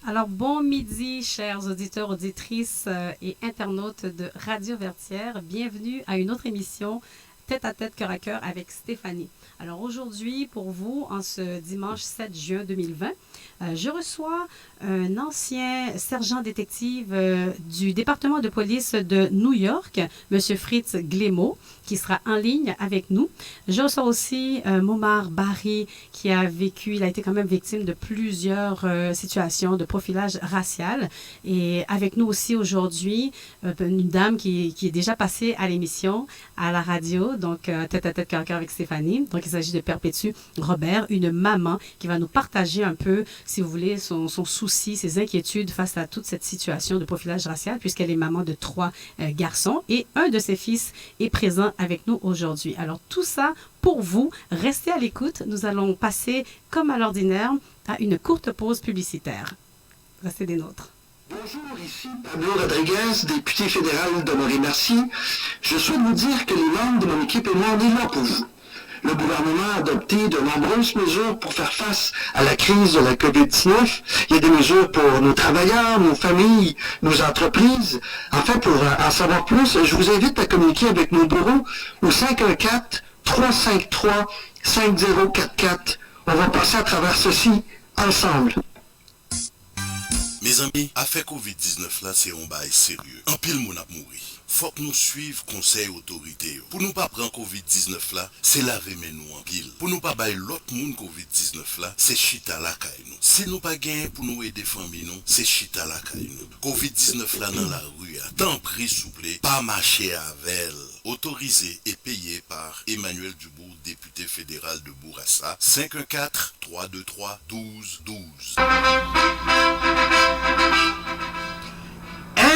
Alors, bon midi, chers auditeurs, auditrices et internautes de Radio Vertière. Bienvenue à une autre émission Tête à tête, cœur à cœur avec Stéphanie. Alors aujourd'hui, pour vous, en ce dimanche 7 juin 2020, je reçois un ancien sergent détective du département de police de New York, M. Fritz Glémaud, qui sera en ligne avec nous. Je reçois aussi Momar Barry, qui a vécu, il a été quand même victime de plusieurs situations de profilage racial. Et avec nous aussi aujourd'hui, une dame qui est déjà passée à l'émission, à la radio, donc tête à tête, cœur à cœur avec Stéphanie. Donc il s'agit de Perpétue Robert, une maman qui va nous partager un peu, si vous voulez, son souci, ses inquiétudes face à toute cette situation de profilage racial, puisqu'elle est maman de 3 garçons et un de ses fils est présent avec nous aujourd'hui. Alors tout ça pour vous, restez à l'écoute. Nous allons passer, comme à l'ordinaire, à une courte pause publicitaire. Restez des nôtres. Bonjour, ici Pablo Rodriguez, député fédéral d'Honoré-Merci. Je souhaite vous dire que les membres de mon équipe et moi, on est là pour vous. Le gouvernement a adopté de nombreuses mesures pour faire face à la crise de la COVID-19. Il y a des mesures pour nos travailleurs, nos familles, nos entreprises. Enfin, pour en savoir plus, je vous invite à communiquer avec nos bureaux au 514-353-5044. On va passer à travers ceci ensemble. Mes amis, affaire COVID-19 là, c'est un bail sérieux. En pile, mon a mouri. Faut que nous suivions conseil autorité. Pour nous pas prendre COVID-19 là, c'est laver nous en pile. Pour nous pas bailler l'autre monde COVID-19 là, c'est chita la caille nous. Si nous pas gagner pour nous aider famille nous, c'est chita la caille nous. COVID-19 là dans la rue, tant pris souple, pas marcher avec. Autorisé et payé par Emmanuel Dubourg, député fédéral de Bourassa, 514-323-1212.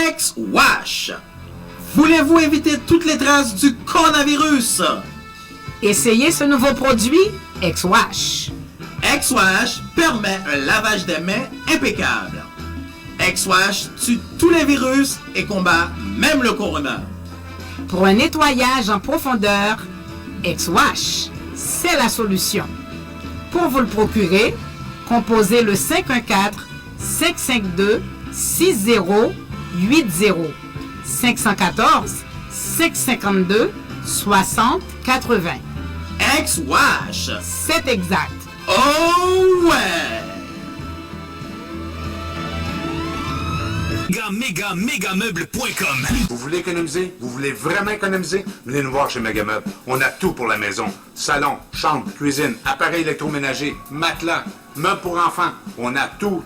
Ex-Wash. Voulez-vous éviter toutes les traces du coronavirus? Essayez ce nouveau produit, Ex-Wash. Ex-Wash permet un lavage des mains impeccable. Ex-Wash tue tous les virus et combat même le corona. Pour un nettoyage en profondeur, Ex-Wash, c'est la solution. Pour vous le procurer, composez le 514-552-6080. 514-552-6080. Ex-Wash. C'est exact. Oh ouais! Megameuble.com. Vous voulez économiser? Vous voulez vraiment économiser? Venez nous voir chez Megameuble. On a tout pour la maison. Salon, chambre, cuisine, appareils électroménagers, matelas, meubles pour enfants. On a tout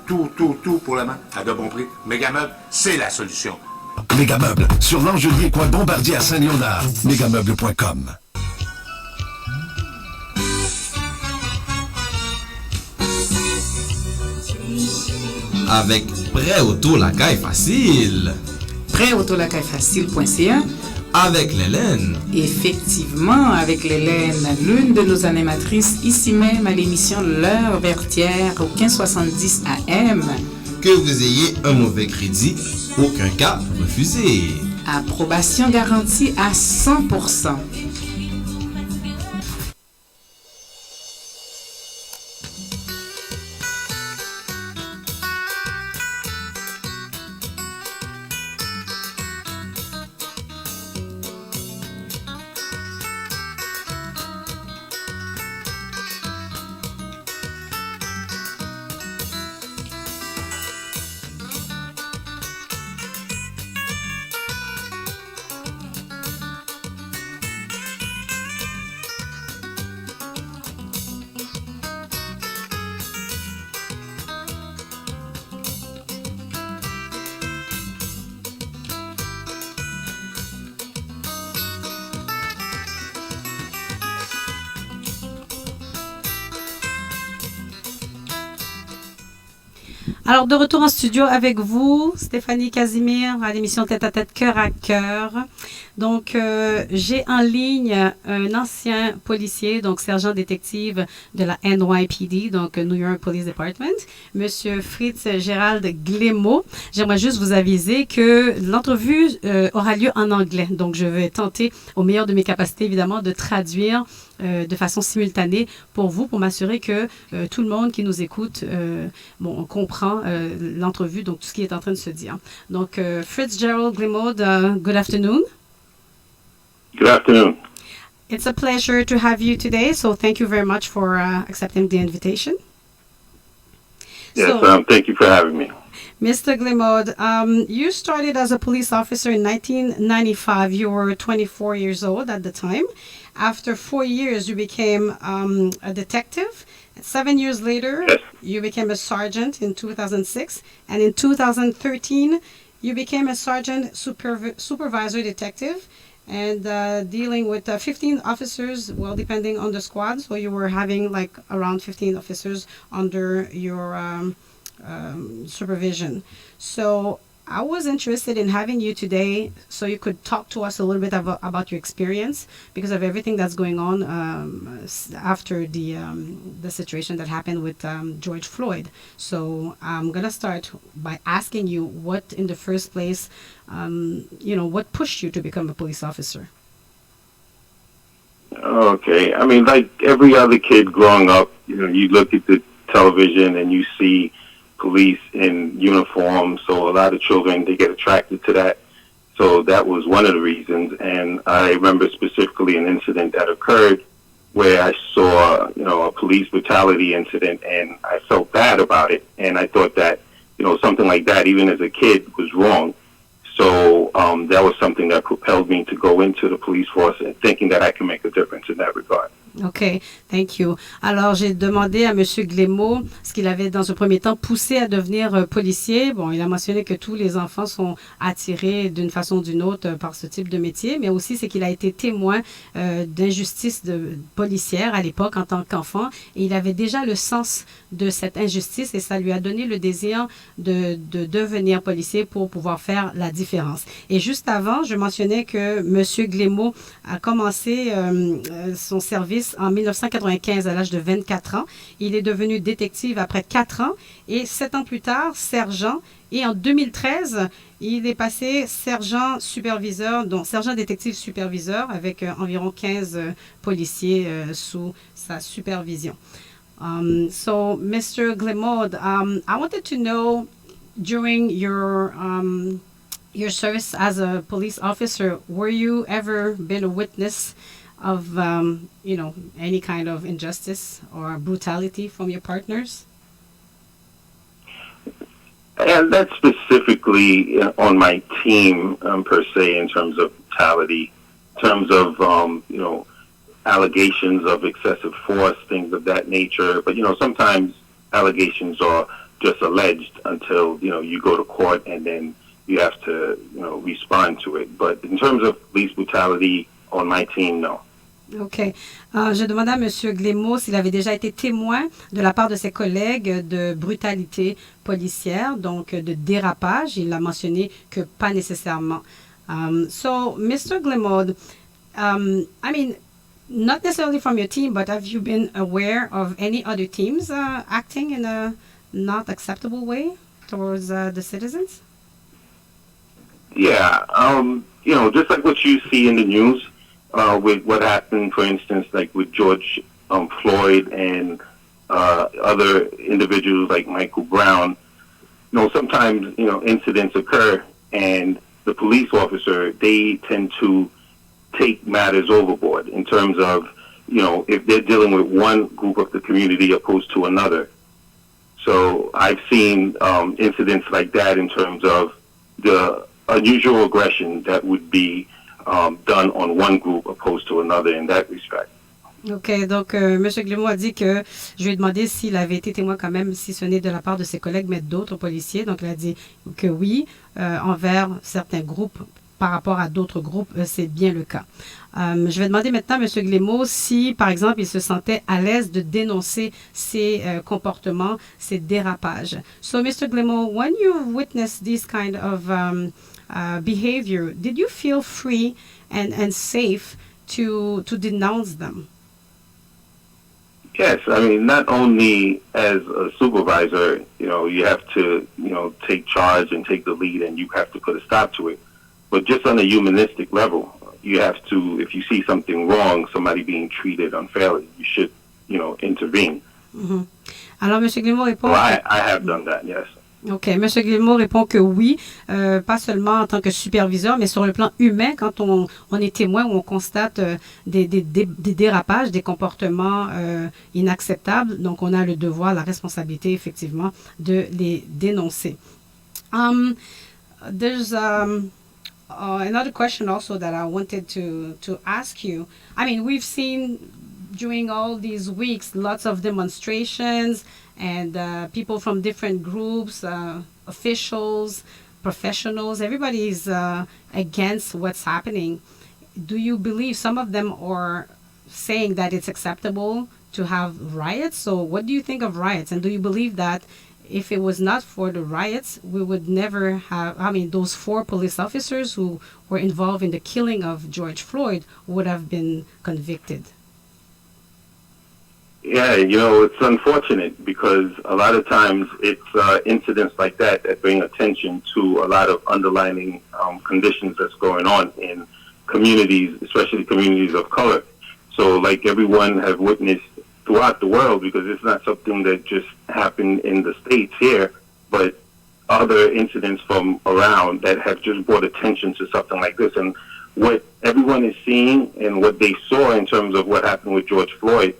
pour la main. À de bon prix. Megameuble, c'est la solution. Megameuble, sur l'Angelier, coin Bombardier à Saint-Léonard. Megameuble.com. Avec Prêt Auto la caille facile. Prêtautolacaillefacile.ca. Avec l'Hélène. Effectivement, avec l'Hélène, l'une de nos animatrices ici même à l'émission L'Heure Vertière au 1570 AM. Que vous ayez un mauvais crédit, aucun cas refusé. Approbation garantie à 100%. Alors, de retour en studio avec vous, Stéphanie Casimir, à l'émission Tête à tête, cœur à cœur. Donc, j'ai en ligne un ancien policier, donc sergent détective de la NYPD, donc New York Police Department, Monsieur Fritz Gérald Glémaud. J'aimerais juste vous aviser que l'entrevue aura lieu en anglais. Donc, je vais tenter, au meilleur de mes capacités, évidemment, de traduire de façon simultanée pour vous, pour m'assurer que tout le monde qui nous écoute on comprend l'entrevue, donc tout ce qui est en train de se dire. Donc, Fitzgerald Glimmaud, good afternoon. Good afternoon. It's a pleasure to have you today, so thank you very much for accepting the invitation. Yes, thank you for having me. Mr. Glimmaud, you started as a police officer in 1995. You were 24 years old at the time. After 4 years, you became a detective. 7 years later, yes. You became a sergeant in 2006. And in 2013, you became a sergeant supervisor detective and dealing with 15 officers, well, depending on the squad. So you were having like around 15 officers under your supervision. So I was interested in having you today so you could talk to us a little bit about your experience because of everything that's going on after the situation that happened with George Floyd. So I'm going to start by asking you what in the first place, what pushed you to become a police officer? Okay. I mean, like every other kid growing up, you look at the television and you see police in uniform, so a lot of children, they get attracted to that. So that was one of the reasons. And I remember specifically an incident that occurred where I saw, a police brutality incident, and I felt bad about it. And I thought that, something like that, even as a kid, was wrong. So that was something that propelled me to go into the police force and thinking that I can make a difference in that regard. OK, thank you. Alors, j'ai demandé à M. Glimmaud ce qu'il avait, dans un premier temps, poussé à devenir policier. Bon, il a mentionné que tous les enfants sont attirés d'une façon ou d'une autre par ce type de métier, mais aussi c'est qu'il a été témoin d'injustice policière à l'époque en tant qu'enfant, et il avait déjà le sens de cette injustice, et ça lui a donné le désir de devenir policier pour pouvoir faire la différence. Et juste avant, je mentionnais que M. Glimmaud a commencé son service en 1995 à l'âge de 24 ans. Il est devenu détective après 4 ans et 7 ans plus tard, sergent. Et en 2013, il est passé sergent superviseur, donc sergent détective superviseur avec environ 15 policiers sous sa supervision. So, Mr. Glimmaud, I wanted to know during your service as a police officer, were you ever been a witness of, any kind of injustice or brutality from your partners? And that's specifically on my team, per se, in terms of brutality, in terms of, allegations of excessive force, things of that nature. But, sometimes allegations are just alleged until, you go to court and then you have to, respond to it. But in terms of police brutality on my team, no. OK. Je demandais à M. Glimmaud s'il avait déjà été témoin de la part de ses collègues de brutalité policière, donc de dérapage. Il a mentionné que pas nécessairement. So, Mr. Glimmaud, not necessarily from your team, but have you been aware of any other teams acting in a not acceptable way towards the citizens? Yeah. Just like what you see in the news, with what happened, for instance, like with George Floyd and other individuals like Michael Brown, sometimes, incidents occur and the police officer, they tend to take matters overboard in terms of, if they're dealing with one group of the community opposed to another. So I've seen incidents like that in terms of the unusual aggression that would be done on one group opposed to another in that respect. OK. Donc, M. Glimmaud a dit que je lui ai demandé s'il avait été témoin quand même, si ce n'est de la part de ses collègues, mais d'autres policiers. Donc, il a dit que oui, envers certains groupes, par rapport à d'autres groupes, c'est bien le cas. Je vais demander maintenant à M. Glimmaud si, par exemple, il se sentait à l'aise de dénoncer ces comportements, ces dérapages. So, Mr. Glimmaud, when you witnessed this kind of behavior, did you feel free and safe to denounce them? Yes, not only as a supervisor, you have to, take charge and take the lead and you have to put a stop to it, but just on a humanistic level, you have to, if you see something wrong, somebody being treated unfairly, you should, intervene. Mhm. Alors, M. Gilmour répond... So I have done that, yes. OK. M. Gilmour répond que oui, pas seulement en tant que superviseur, mais sur le plan humain, quand on est témoin ou on constate des dérapages, des comportements inacceptables, donc on a le devoir, la responsabilité, effectivement, de les dénoncer. There's another question also that I wanted to ask you. I mean, we've seen during all these weeks lots of demonstrations and people from different groups, officials, professionals, everybody's against what's happening. Do you believe some of them are saying that it's acceptable to have riots? So what do you think of riots? And do you believe that if it was not for the riots, we would never have, those 4 police officers who were involved in the killing of George Floyd would have been convicted? Yeah, it's unfortunate because a lot of times it's incidents like that bring attention to a lot of underlying conditions that's going on in communities, especially communities of color. So like everyone have witnessed throughout the world, because it's not something that just happened in the States here, but other incidents from around that have just brought attention to something like this. And what everyone is seeing and what they saw in terms of what happened with George Floyd,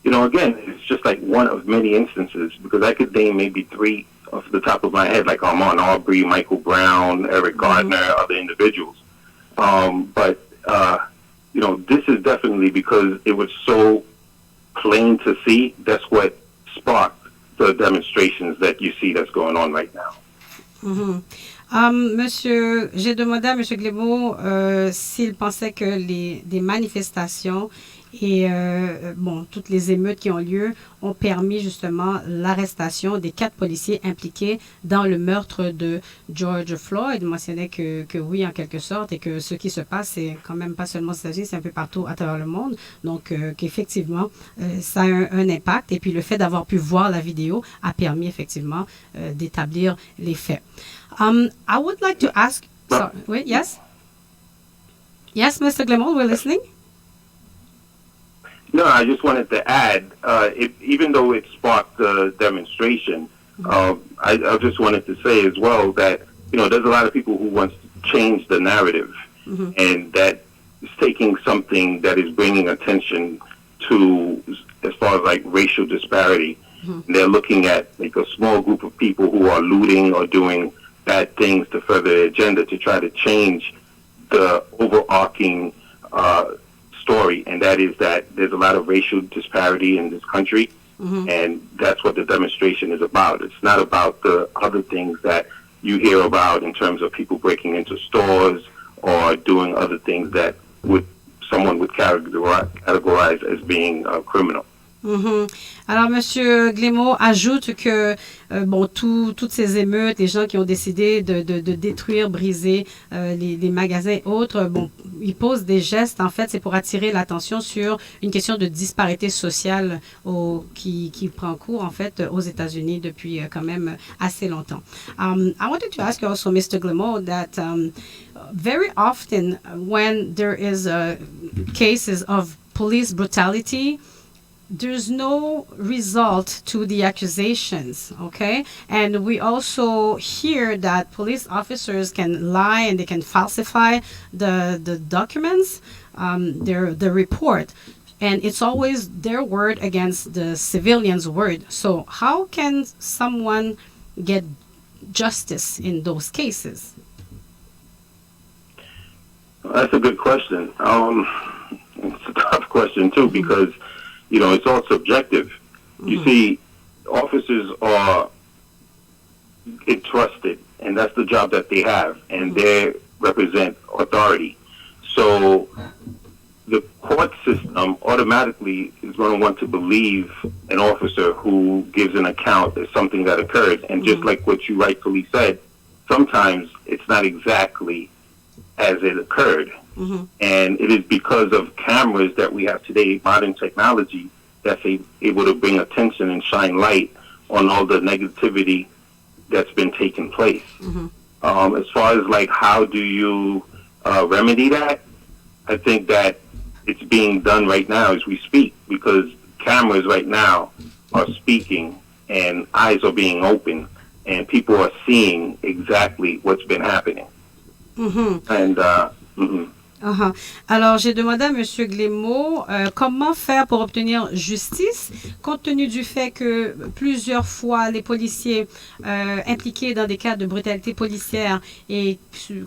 again, it's just like one of many instances, because I could name maybe 3 off the top of my head, like Ahmaud Arbery, Michael Brown, Eric Gardner, other individuals. But this is definitely because it was so plain to see. That's what sparked the demonstrations that you see that's going on right now. Monsieur, j'ai demandé à M. Gilmour s'il pensait que des manifestations et toutes les émeutes qui ont lieu ont permis justement l'arrestation des 4 policiers impliqués dans le meurtre de George Floyd. Il mentionnait que oui, en quelque sorte, et que ce qui se passe, c'est quand même pas seulement aux États-Unis, c'est un peu partout à travers le monde. Donc, qu'effectivement, ça a un impact. Et puis, le fait d'avoir pu voir la vidéo a permis effectivement d'établir les faits. I would like to ask... Sorry, wait, yes? Yes, Mr. Gilmour, we're listening. No, I just wanted to add, even though it sparked the demonstration, I just wanted to say as well that, there's a lot of people who want to change the narrative, and that is taking something that is bringing attention to, as far as like racial disparity. And they're looking at like a small group of people who are looting or doing bad things to further their agenda to try to change the overarching story, and that is that there's a lot of racial disparity in this country, and that's what the demonstration is about. It's not about the other things that you hear about in terms of people breaking into stores or doing other things that someone would categorize as being criminal. Alors, M. Gilmour ajoute que, toutes ces émeutes, les gens qui ont décidé de détruire, briser les magasins et autres, ils posent des gestes, en fait, c'est pour attirer l'attention sur une question de disparité sociale qui prend cours, en fait, aux États-Unis depuis quand même assez longtemps. I wanted to ask you also, Mr. Gilmour, that very often when there is cases of police brutality, there's no result to the accusations, okay? And we also hear that police officers can lie and they can falsify the documents, the report. And it's always their word against the civilian's word. So how can someone get justice in those cases? That's a good question. It's a tough question, too, because it's all subjective. You see, officers are entrusted, and that's the job that they have, and they represent authority. So the court system automatically is going to want to believe an officer who gives an account of something that occurred. And just like what you rightfully said, sometimes it's not exactly as it occurred. And it is because of cameras that we have today, modern technology, that's able to bring attention and shine light on all the negativity that's been taking place. As far as like how do you remedy that, I think that it's being done right now as we speak, because cameras right now are speaking and eyes are being open and people are seeing exactly what's been happening. And Alors, j'ai demandé à M. Glémaud comment faire pour obtenir justice, compte tenu du fait que plusieurs fois les policiers impliqués dans des cas de brutalité policière et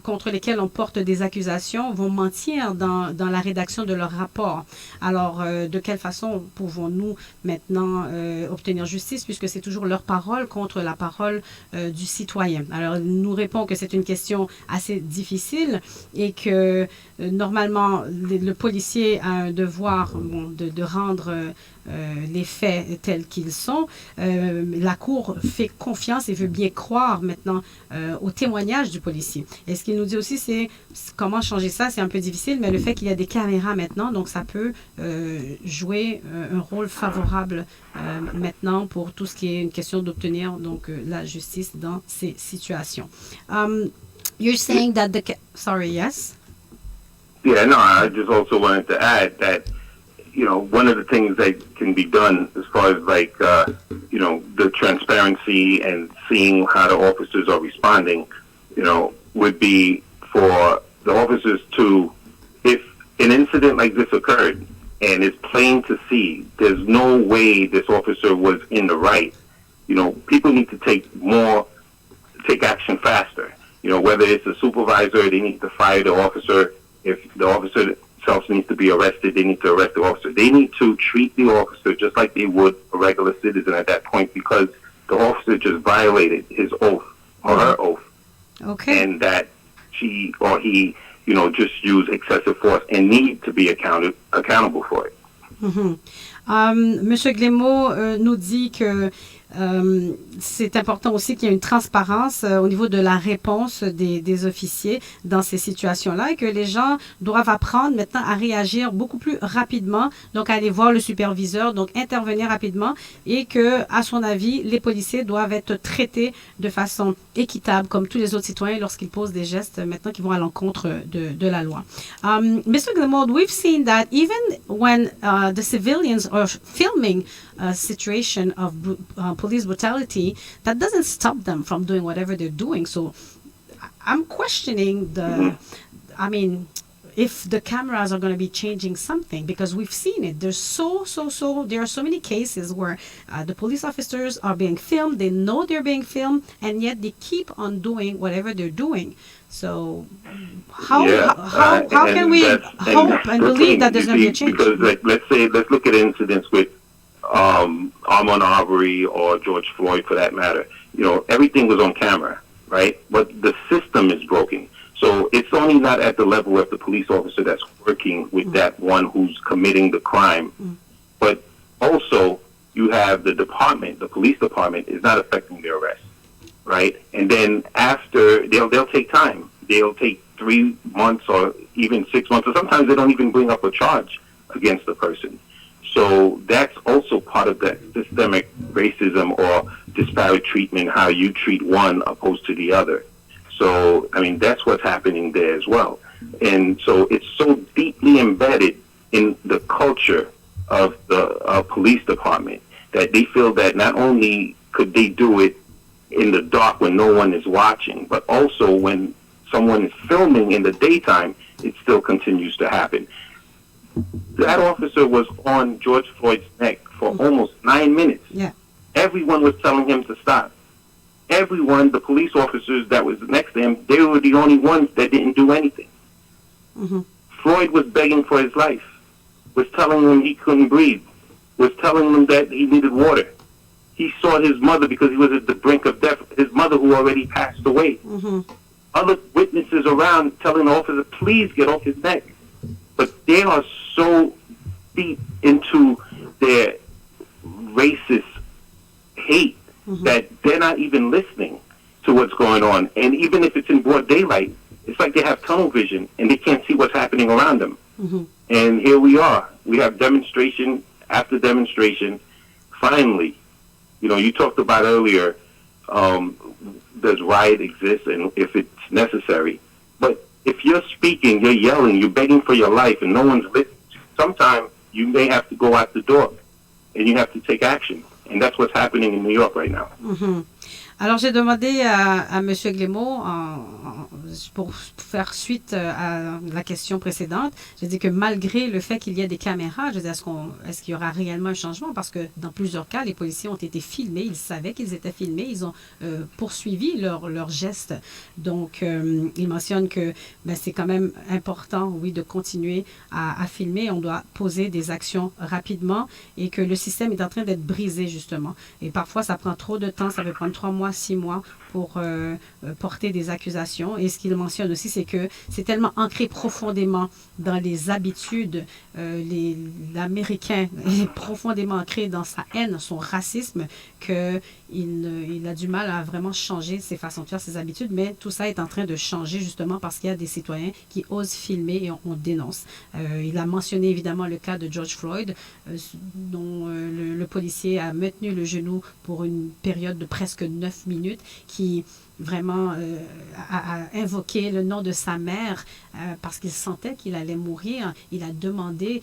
contre lesquels on porte des accusations vont mentir dans la rédaction de leur rapport. Alors, de quelle façon pouvons-nous maintenant obtenir justice, puisque c'est toujours leur parole contre la parole du citoyen? Alors, il nous répond que c'est une question assez difficile et que normalement, le policier a un devoir de rendre les faits tels qu'ils sont. La Cour fait confiance et veut bien croire maintenant au témoignage du policier. Et ce qu'il nous dit aussi, c'est comment changer ça, c'est un peu difficile, mais le fait qu'il y a des caméras maintenant, donc ça peut jouer un rôle favorable maintenant pour tout ce qui est une question d'obtenir donc la justice dans ces situations. You're saying that sorry, yes? Yeah, no, I just also wanted to add that, one of the things that can be done as far as the transparency and seeing how the officers are responding, would be for the officers to, if an incident like this occurred and it's plain to see there's no way this officer was in the right, people need to take action faster. Whether it's a supervisor, they need to fire the officer. If the officer itself needs to be arrested, they need to arrest the officer. They need to treat the officer just like they would a regular citizen at that point, because the officer just violated his oath or her oath. Okay. And that she or he, just used excessive force and need to be accountable for it. Monsieur Glémaud nous dit que c'est important aussi qu'il y ait une transparence au niveau de la réponse des officiers dans ces situations-là et que les gens doivent apprendre maintenant à réagir beaucoup plus rapidement, donc à aller voir le superviseur, donc intervenir rapidement, et que, à son avis, les policiers doivent être traités de façon équitable comme tous les autres citoyens lorsqu'ils posent des gestes maintenant qui vont à l'encontre de la loi. Mr. Glémaud, we've seen that even when the civilians are filming a situation of police brutality, that doesn't stop them from doing whatever they're doing. So I'm questioning if the cameras are going to be changing something, because we've seen it. There are so many cases where the police officers are being filmed, they know they're being filmed, and yet they keep on doing whatever they're doing. So how can we hope and believe that there's going to be a change? Because let's look at incidents with Armand Arbery or George Floyd, for that matter. Everything was on camera, right? But the system is broken. So it's only not at the level of the police officer that's working with that one who's committing the crime, but also you have the department, the police department is not affecting their arrest, right? And then after, they'll take time. They'll take 3 months or even 6 months, or sometimes they don't even bring up a charge against the person. So that's also part of that systemic racism or disparate treatment, how you treat one opposed to the other. So, that's what's happening there as well. And so it's so deeply embedded in the culture of the police department that they feel that not only could they do it in the dark when no one is watching, but also when someone is filming in the daytime, it still continues to happen. That officer was on George Floyd's neck for almost 9 minutes. Yeah. Everyone was telling him to stop. Everyone, the police officers that was next to him, they were the only ones that didn't do anything. Floyd was begging for his life, was telling him he couldn't breathe, was telling him that he needed water. He saw his mother because he was at the brink of death, his mother who already passed away. Other witnesses around telling the officer, please get off his neck. But they are so deep into their racist hate that they're not even listening to what's going on. And even if it's in broad daylight, it's like they have tunnel vision and they can't see what's happening around them. And here we are. We have demonstration after demonstration. Finally, you talked about earlier, does riot exist and if it's necessary? But if you're speaking, you're yelling, you're begging for your life, and no one's listening, sometimes you may have to go out the door, and you have to take action. And that's what's happening in New York right now. Mm-hmm. Alors, j'ai demandé à M. Glémaud, pour faire suite à la question précédente, j'ai dit que malgré le fait qu'il y ait des caméras, je dis, est-ce qu'il y aura réellement un changement? Parce que dans plusieurs cas, les policiers ont été filmés, ils savaient qu'ils étaient filmés, ils ont poursuivi leurs gestes. Donc, il mentionne que c'est quand même important, oui, de continuer à filmer. On doit poser des actions rapidement et que le système est en train d'être brisé, justement. Et parfois, ça prend trop de temps, ça peut prendre 3 mois, 6 mois pour porter des accusations. Et ce qu'il mentionne aussi, c'est que c'est tellement ancré profondément dans les habitudes. L'Américain est profondément ancré dans sa haine, son racisme, qu'il a du mal à vraiment changer ses façons de faire, ses habitudes. Mais tout ça est en train de changer justement parce qu'il y a des citoyens qui osent filmer et on dénonce. Il a mentionné évidemment le cas de George Floyd, dont le policier a maintenu le genou pour une période de presque 9 minutes, qui vraiment a invoqué le nom de sa mère parce qu'il sentait qu'il allait mourir. Il a demandé,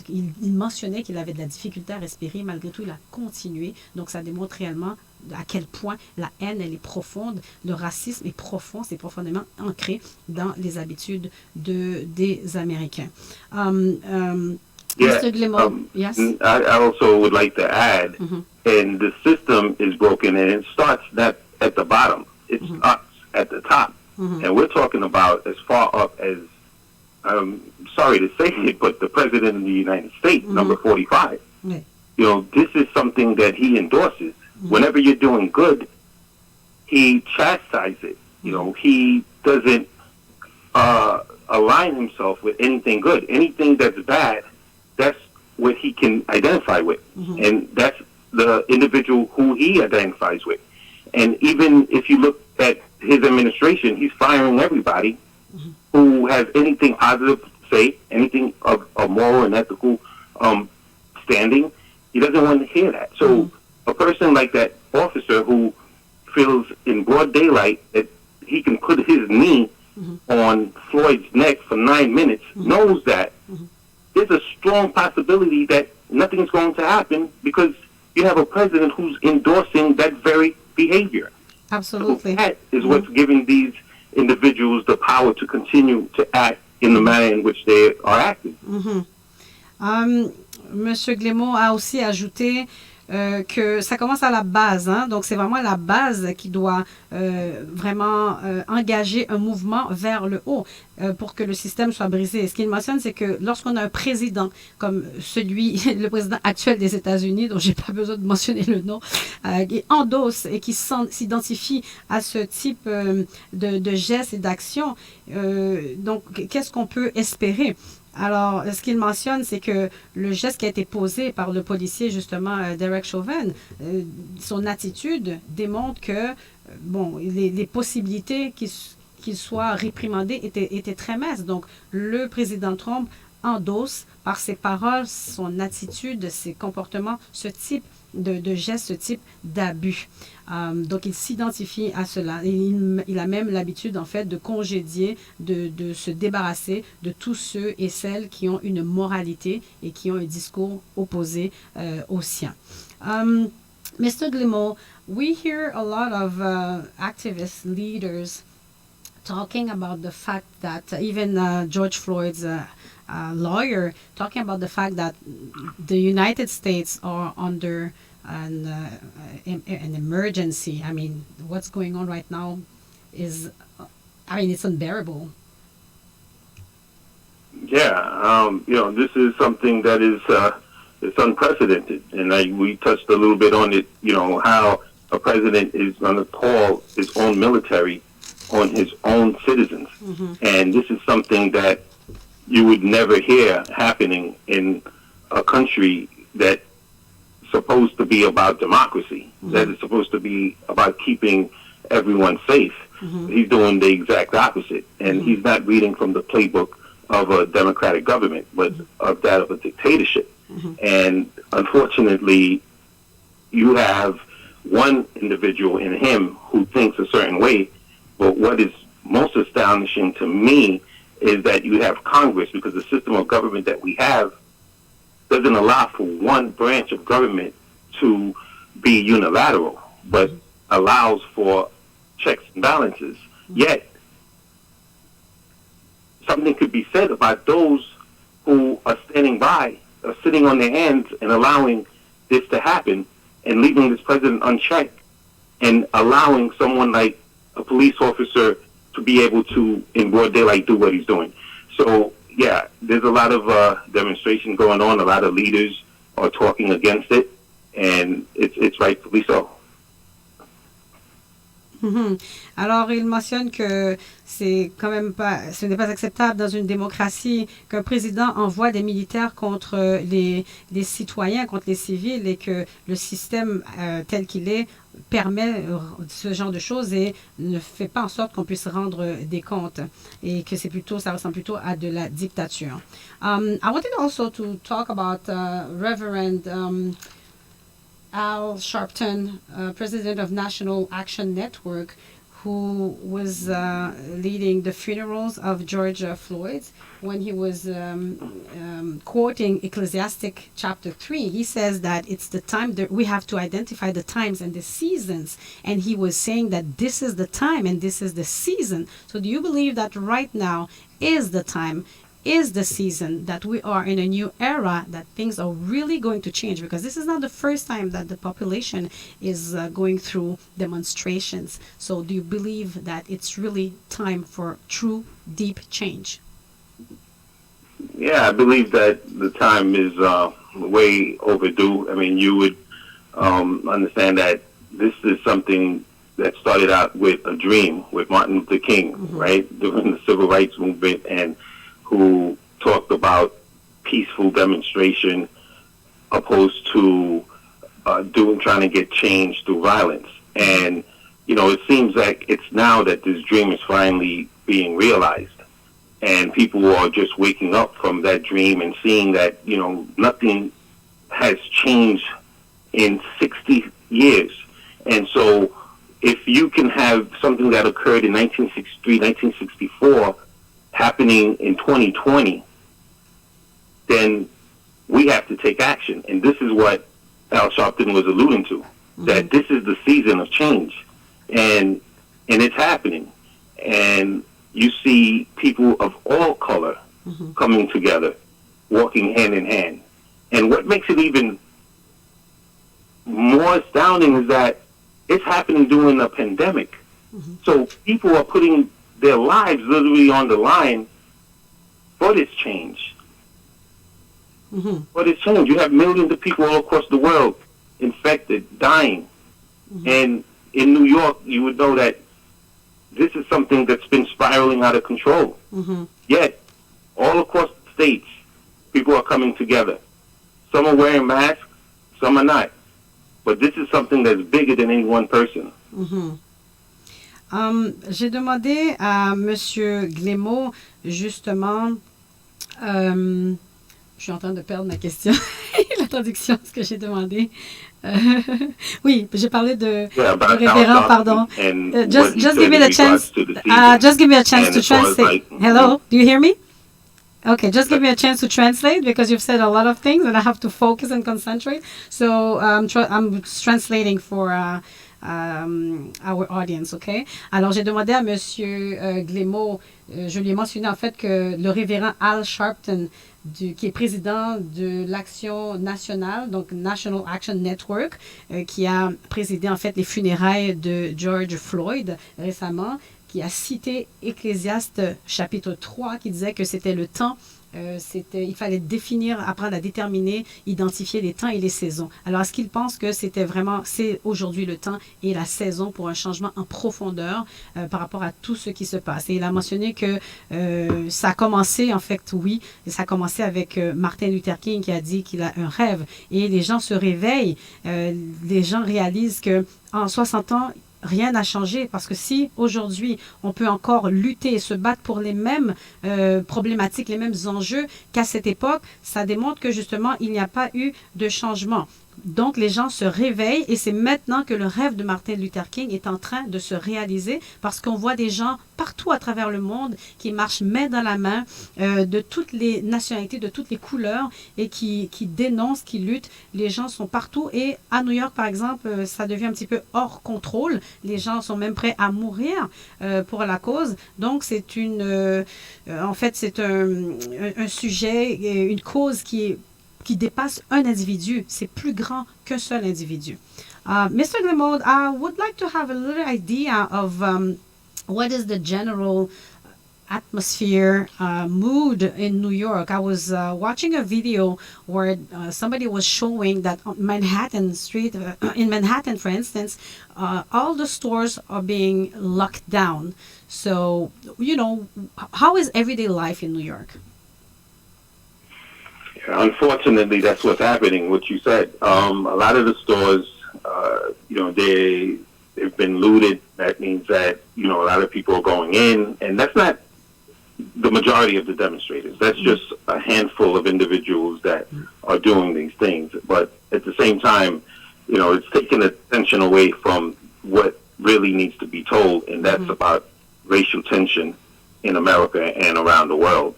il mentionnait qu'il avait de la difficulté à respirer. Malgré tout, il a continué. Donc, ça démontre réellement à quel point la haine, elle est profonde. Le racisme est profond, c'est profondément ancré dans les habitudes des Américains. Mr. Glémaud, yes? I also would like to add, and the system is broken, and it starts not at the bottom. It starts at the top. And we're talking about as far up as, I'm sorry to say it, but the President of the United States, number 45. You know, this is something that he endorses. Whenever you're doing good, he chastises it. You know, he doesn't align himself with anything good. Anything that's bad, that's what he can identify with. And that's the individual who he identifies with. And even if you look at his administration, he's firing everybody who has anything positive to say, anything of a moral and ethical standing. He doesn't want to hear that. So a person like that officer who feels in broad daylight that he can put his knee on Floyd's neck for 9 minutes knows that there's a strong possibility that nothing's going to happen because you have a president who's endorsing that very behavior. Absolutely. So that is what's giving these individuals the power to continue to act in the manner in which they are acting. Monsieur Glémaud a aussi ajouté que ça commence à la base, hein? Donc c'est vraiment la base qui doit vraiment engager un mouvement vers le haut pour que le système soit brisé. Et ce qu'il mentionne, c'est que lorsqu'on a un président comme le président actuel des États-Unis, dont j'ai pas besoin de mentionner le nom, qui endosse et qui s'identifie à ce type de gestes et d'actions, donc qu'est-ce qu'on peut espérer? Alors, ce qu'il mentionne, c'est que le geste qui a été posé par le policier, justement, Derek Chauvin, son attitude démontre que, les possibilités qu'il soit réprimandé étaient très minces. Donc, le président Trump endosse par ses paroles, son attitude, ses comportements, ce type de gestes, ce type d'abus. Donc, il s'identifie à cela. Il a même l'habitude, en fait, de congédier, de se débarrasser de tous ceux et celles qui ont une moralité et qui ont un discours opposé au sien. Mr. Glémaud, we hear a lot of activist leaders talking about the fact that even George Floyd's lawyer talking about the fact that the United States are under an emergency. I mean, what's going on right now is, it's unbearable. Yeah, this is something that is it's unprecedented, and we touched a little bit on it. How a president is going to call his own military on his own citizens, and this is something that you would never hear happening in a country that's supposed to be about democracy, that is supposed to be about keeping everyone safe. He's doing the exact opposite, and he's not reading from the playbook of a democratic government, but of that of a dictatorship. And unfortunately, you have one individual in him who thinks a certain way, but what is most astonishing to me is that you have Congress, because the system of government that we have doesn't allow for one branch of government to be unilateral, but allows for checks and balances. Yet, something could be said about those who are standing by, are sitting on their hands and allowing this to happen and leaving this president unchecked and allowing someone like a police officer to be able to, in broad daylight, do what he's doing. So, yeah, there's a lot of demonstration going on. A lot of leaders are talking against it, and it's rightfully so. Alors, il mentionne que c'est quand même pas, ce n'est pas acceptable dans une démocratie qu'un président envoie des militaires contre les citoyens, contre les civils, et que le système tel qu'il est permet ce genre de choses et ne fait pas en sorte qu'on puisse rendre des comptes, et que c'est plutôt, ça ressemble plutôt à de la dictature. I wanted also to talk about Reverend Al Sharpton, president of National Action Network, who was leading the funerals of George Floyd. When he was quoting Ecclesiastic chapter 3, he says that it's the time that we have to identify the times and the seasons. And he was saying that this is the time and this is the season. So do you believe that right now is the time, is the season, that we are in a new era, that things are really going to change? Because this is not the first time that the population is going through demonstrations. So do you believe that it's really time for true, deep change? Yeah, I believe that the time is way overdue. I mean, you would understand that this is something that started out with a dream with Martin Luther King, right, during the Civil Rights Movement, and who talked about peaceful demonstration opposed to trying to get change through violence. And, you know, it seems like it's now that this dream is finally being realized. And people are just waking up from that dream and seeing that, you know, nothing has changed in 60 years. And so if you can have something that occurred in 1963, 1964, happening in 2020, then we have to take action. And this is what Al Sharpton was alluding to, that this is the season of change. And it's happening. And you see people of all color coming together, walking hand in hand. And what makes it even more astounding is that it's happening during a pandemic. So people are putting their lives literally on the line for this change. For this change. You have millions of people all across the world infected, dying. And in New York, you would know that this is something that's been spiraling out of control. Yet, all across the states, people are coming together. Some are wearing masks, some are not. But this is something that's bigger than any one person. J'ai demandé à M. Glémaud, justement, je suis en train de perdre ma question, la traduction, ce que j'ai demandé. Oui, j'ai parlé de révérend, pardon. Just give me the chance. Just give me a chance to translate. Hello, do you hear me? Okay, just give me a chance to translate, because you've said a lot of things and I have to focus and concentrate. So I'm translating for our audience, okay? Alors, j'ai demandé à M. Glémaud, je lui ai mentionné en fait que le révérend Al Sharpton, qui est président de l'Action nationale, donc National Action Network, qui a présidé en fait les funérailles de George Floyd récemment, qui a cité Ecclésiaste chapitre 3, qui disait que c'était le temps, il fallait définir, apprendre à déterminer, identifier les temps et les saisons. Alors, est-ce qu'il pense que c'est aujourd'hui le temps et la saison pour un changement en profondeur par rapport à tout ce qui se passe? Et il a mentionné que ça a commencé, en fait, oui, ça a commencé avec Martin Luther King qui a dit qu'il a un rêve. Et les gens se réveillent, les gens réalisent que en 60 ans, rien n'a changé, parce que si aujourd'hui on peut encore lutter et se battre pour les mêmes problématiques, les mêmes enjeux qu'à cette époque, ça démontre que justement il n'y a pas eu de changement. Donc, les gens se réveillent et c'est maintenant que le rêve de Martin Luther King est en train de se réaliser parce qu'on voit des gens partout à travers le monde qui marchent main dans la main de toutes les nationalités, de toutes les couleurs et qui dénoncent, qui luttent. Les gens sont partout et à New York, par exemple, ça devient un petit peu hors contrôle. Les gens sont même prêts à mourir pour la cause. Donc, c'est en fait, c'est un sujet, une cause qui dépasse un individu. C'est plus grand qu'un seul individu. Mr. Glemode, I would like to have a little idea of what is the general atmosphere, mood in New York. I was watching a video where somebody was showing that on Manhattan Street, in Manhattan, for instance, all the stores are being locked down. So, how is everyday life in New York? Unfortunately, that's what's happening, what you said. A lot of the stores, they've been looted. That means that, a lot of people are going in, and that's not the majority of the demonstrators. That's just a handful of individuals that are doing these things. But at the same time, it's taking attention away from what really needs to be told, and that's about racial tension in America and around the world.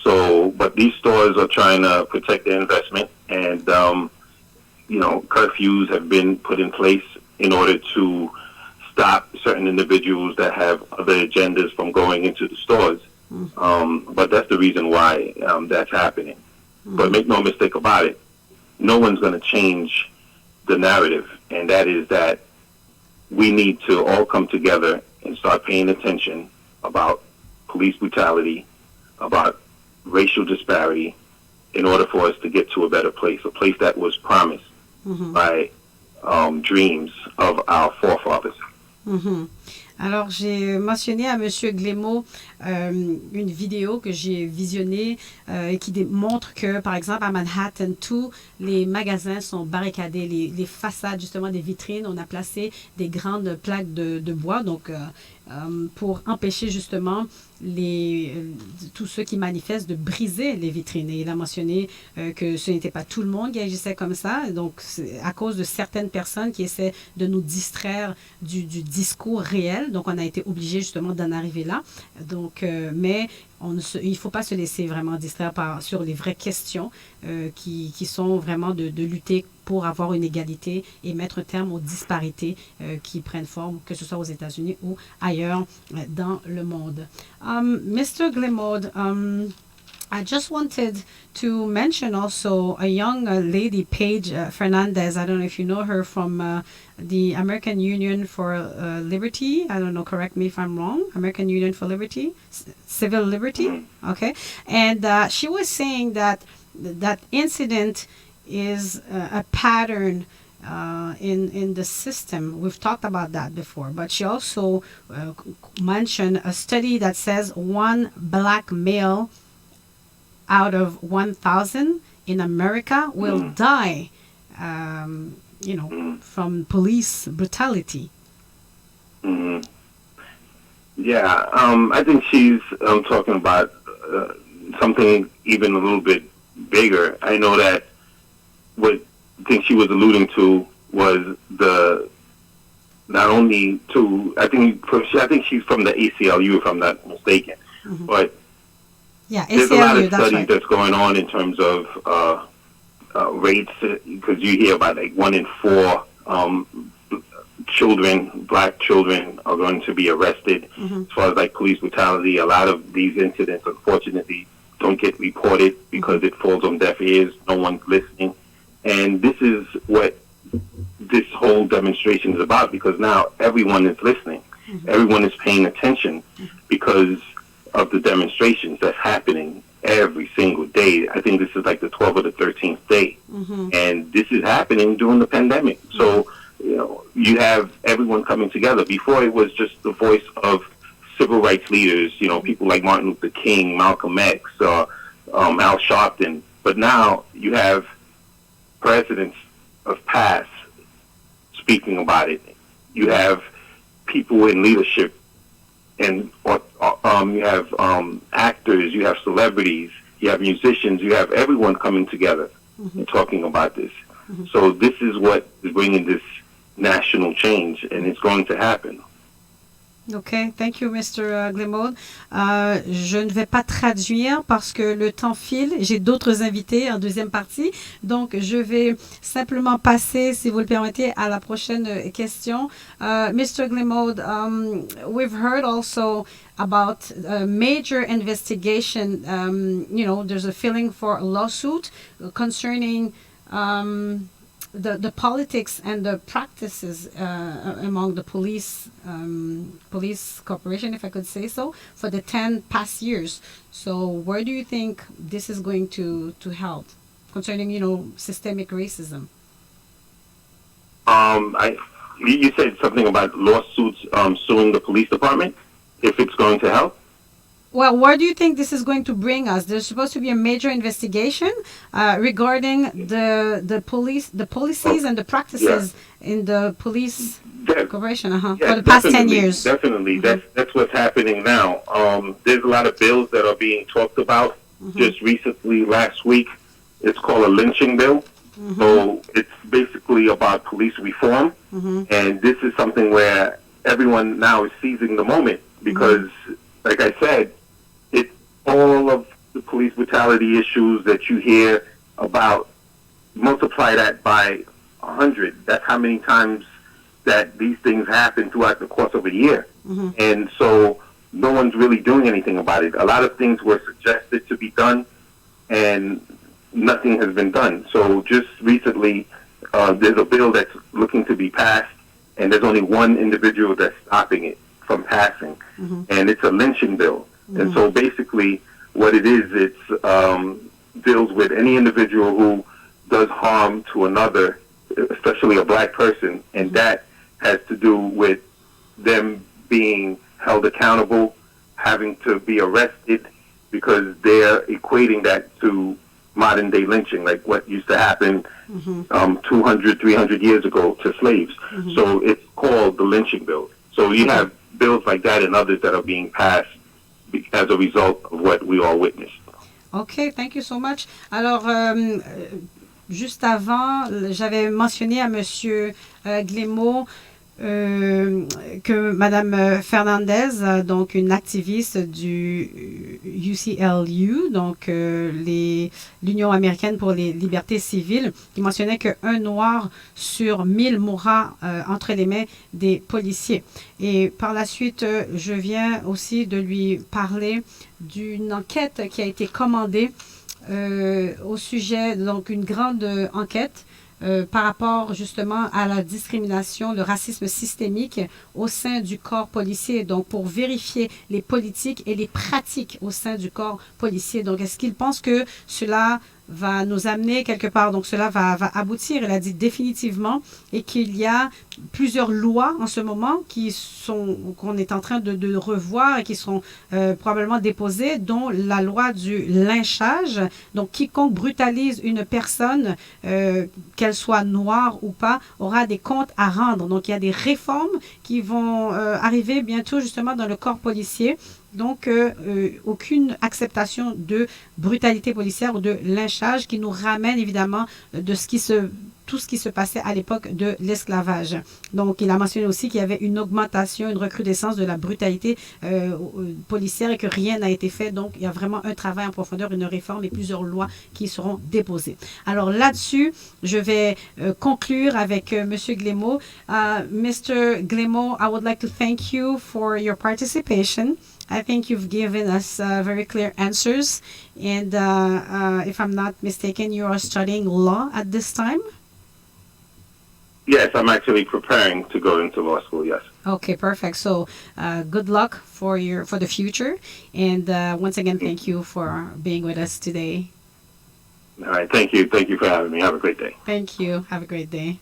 So, but these stores are trying to protect their investment, and, curfews have been put in place in order to stop certain individuals that have other agendas from going into the stores. But that's the reason why that's happening. But make no mistake about it, no one's going to change the narrative, and that is that we need to all come together and start paying attention about police brutality, about racial disparity, in order for us to get to a better place, a place that was promised by dreams of our forefathers. Alors, j'ai mentionné à M. Glemode une vidéo que j'ai visionnée et qui montre que, par exemple, à Manhattan, tous les magasins sont barricadés, les façades, justement, des vitrines. On a placé des grandes plaques de bois, donc pour empêcher, justement, tous ceux qui manifestent de briser les vitrines. Et il a mentionné que ce n'était pas tout le monde qui agissait comme ça. Donc, c'est à cause de certaines personnes qui essaient de nous distraire du discours réel. Donc, on a été obligé justement d'en arriver là. Donc, mais il ne faut pas se laisser vraiment distraire sur les vraies questions qui sont vraiment de lutter pour avoir une égalité et mettre un terme aux disparités qui prennent forme, que ce soit aux États-Unis ou ailleurs dans le monde. Mr. Glemode, I just wanted to mention also a young lady, Paige Fernandez. I don't know if you know her from the American Union for Liberty. I don't know, correct me if I'm wrong. American Union for Liberty, Civil Liberty. Okay. And she was saying that incident is a pattern in the system. We've talked about that before, but she also mentioned a study that says one black male out of 1,000 in America will die, from police brutality. Yeah, I think she's talking about something even a little bit bigger. I know that what I think she was alluding to was not only to, I think she's from the ACLU, if I'm not mistaken, but yeah, there's a lot of studies that's going on in terms of rates, because you hear about like 1 in 4 black children are going to be arrested. As far as like police brutality, a lot of these incidents, unfortunately, don't get reported because it falls on deaf ears. No one's listening. And this is what this whole demonstration is about, because now everyone is listening. Everyone is paying attention because of the demonstrations that's happening every single day. I think this is like the 12th or the 13th day. And this is happening during the pandemic. So, you have everyone coming together. Before, it was just the voice of civil rights leaders, people like Martin Luther King, Malcolm X, Al Sharpton. But now you have presidents of past speaking about it. You have people in leadership, and you have actors, you have celebrities, you have musicians, you have everyone coming together and talking about this. So this is what is bringing this national change, and it's going to happen. OK, thank you, Mr. Glemold. Je ne vais pas traduire parce que le temps file. J'ai d'autres invités en deuxième partie. Donc, je vais simplement passer, si vous le permettez, à la prochaine question. Mr. Glemold, we've heard also about a major investigation. There's a feeling for a lawsuit concerning the politics and the practices among the police corporation, if I could say so, for the 10 past years. So where do you think this is going to help concerning, systemic racism? You said something about lawsuits suing the police department, if it's going to help? Well, where do you think this is going to bring us? There's supposed to be a major investigation regarding the policies and the practices in the police corporation for the past 10 years. Definitely. That's what's happening now. There's a lot of bills that are being talked about. Just recently, last week, it's called a lynching bill. So it's basically about police reform. And this is something where everyone now is seizing the moment because, like I said, it's all of the police brutality issues that you hear about. Multiply that by 100. That's how many times that these things happen throughout the course of a year. And so no one's really doing anything about it. A lot of things were suggested to be done, and nothing has been done. So just recently, there's a bill that's looking to be passed, and there's only one individual that's stopping it from passing, and it's a lynching bill. And so basically what it is, it's deals with any individual who does harm to another, especially a black person, and that has to do with them being held accountable, having to be arrested, because they're equating that to modern day lynching, like what used to happen 200, 300 years ago to slaves. So it's called the lynching bill. So you have bills like that and others that are being passed as a result of what we all witnessed. OK, thank you so much. Alors, juste avant, j'avais mentionné à Monsieur Glemold que Madame Fernandez, donc une activiste du UCLU, donc l'Union américaine pour les libertés civiles, qui mentionnait qu'un noir sur 1000 mourra entre les mains des policiers. Et par la suite, je viens aussi de lui parler d'une enquête qui a été commandée au sujet, donc une grande enquête par rapport justement à la discrimination, le racisme systémique au sein du corps policier, donc pour vérifier les politiques et les pratiques au sein du corps policier. Donc, est-ce qu'il pense que cela va nous amener quelque part, donc cela va aboutir, il a dit définitivement, et qu'il y a plusieurs lois en ce moment qu'on est en train de revoir et qui seront probablement déposées, dont la loi du lynchage. Donc, quiconque brutalise une personne, qu'elle soit noire ou pas, aura des comptes à rendre. Donc, il y a des réformes qui vont arriver bientôt justement dans le corps policier. Donc, aucune acceptation de brutalité policière ou de lynchage qui nous ramène évidemment de tout ce qui se passait à l'époque de l'esclavage. Donc, il a mentionné aussi qu'il y avait une augmentation, une recrudescence de la brutalité policière et que rien n'a été fait. Donc, il y a vraiment un travail en profondeur, une réforme et plusieurs lois qui seront déposées. Alors là-dessus, je vais conclure avec M. Glemold. Mr. Glemold, I would like to thank you for your participation. I think you've given us very clear answers. And if I'm not mistaken, you are studying law at this time? Yes, I'm actually preparing to go into law school, yes. Okay, perfect. So good luck for the future. And once again, thank you for being with us today. All right, thank you. Thank you for having me. Have a great day. Thank you. Have a great day.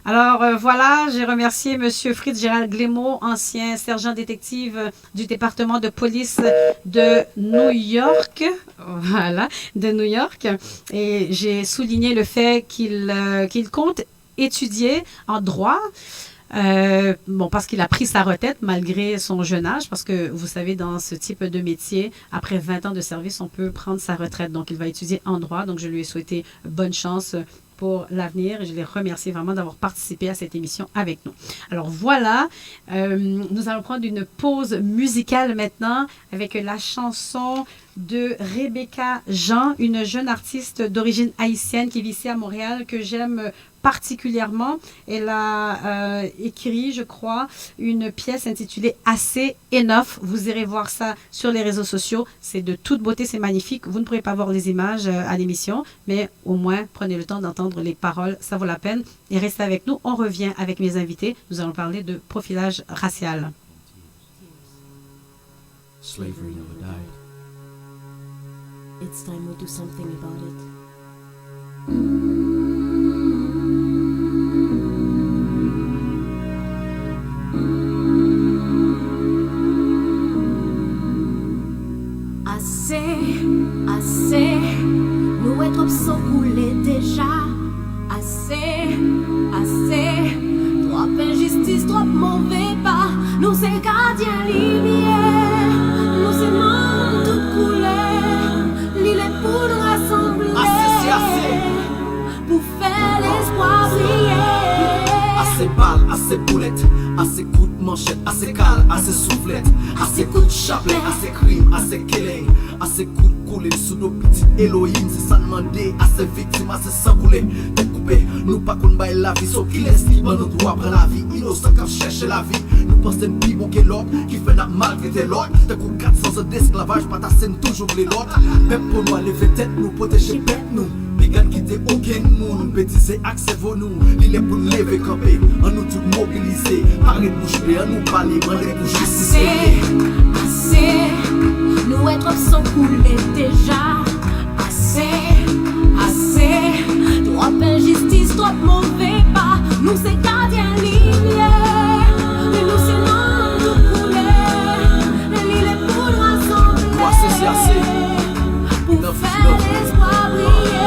Alors voilà, j'ai remercié M. Fritz Gérald Glemold, ancien sergent détective du département de police de New York. Voilà, de New York. Et j'ai souligné le fait qu'il compte étudier en droit. Parce qu'il a pris sa retraite malgré son jeune âge, parce que vous savez, dans ce type de métier, après 20 ans de service, on peut prendre sa retraite. Donc, il va étudier en droit. Donc, je lui ai souhaité bonne chance pour l'avenir. Et je les remercie vraiment d'avoir participé à cette émission avec nous. Alors voilà, nous allons prendre une pause musicale maintenant avec la chanson de Rebecca Jean, une jeune artiste d'origine haïtienne qui vit ici à Montréal, que j'aime particulièrement. Elle a écrit, je crois, une pièce intitulée Assez Enough. Vous irez voir ça sur les réseaux sociaux. C'est de toute beauté, c'est magnifique. Vous ne pourrez pas voir les images à l'émission, mais au moins, prenez le temps d'entendre les paroles. Ça vaut la peine. Et restez avec nous. On revient avec mes invités. Nous allons parler de profilage racial. Slavery never died. It's time we do something about it. Assez, nous être sans couler déjà. Assez, trop injustice, trop mauvais pas. Nous c'est gardiens lumière, nous c'est monde toute couleur. L'île est pour nous rassembler, pour faire l'espoir briller. Assez balles, assez boulettes, assez coups de manchette, assez cales, assez soufflettes, assez coups de chapelet, assez crime, assez killing, assez coups de couler sous nos petites Elohim, c'est ça demander, assez victimes, assez sangoulées, découpées, nous pas qu'on baille la vie, sauf qu'il laisse libre, nous doit prendre la vie, innocent quand chercher la vie, nous pensons plus bon que l'autre, qui fait n'a malgré l'autre, de coup 400 ans d'esclavage, pas ta scène toujours les l'autre, même pour nous lever tête, nous protéger bête nous. Les gars qui étaient aucun monde, bêtiser, accès-vous nous. Il est pour nous lever camper, en nous tout mobiliser. Parler de bouche bée, en nous parler, demander pour justice. Assez, nous être sans couler déjà. Assez, trop injustice, trop mauvais pas. Nous c'est gardiens lumière, et nous c'est non tout couler. L'île est pour nous rassembler, c'est assez. Pour faire l'espoir briller.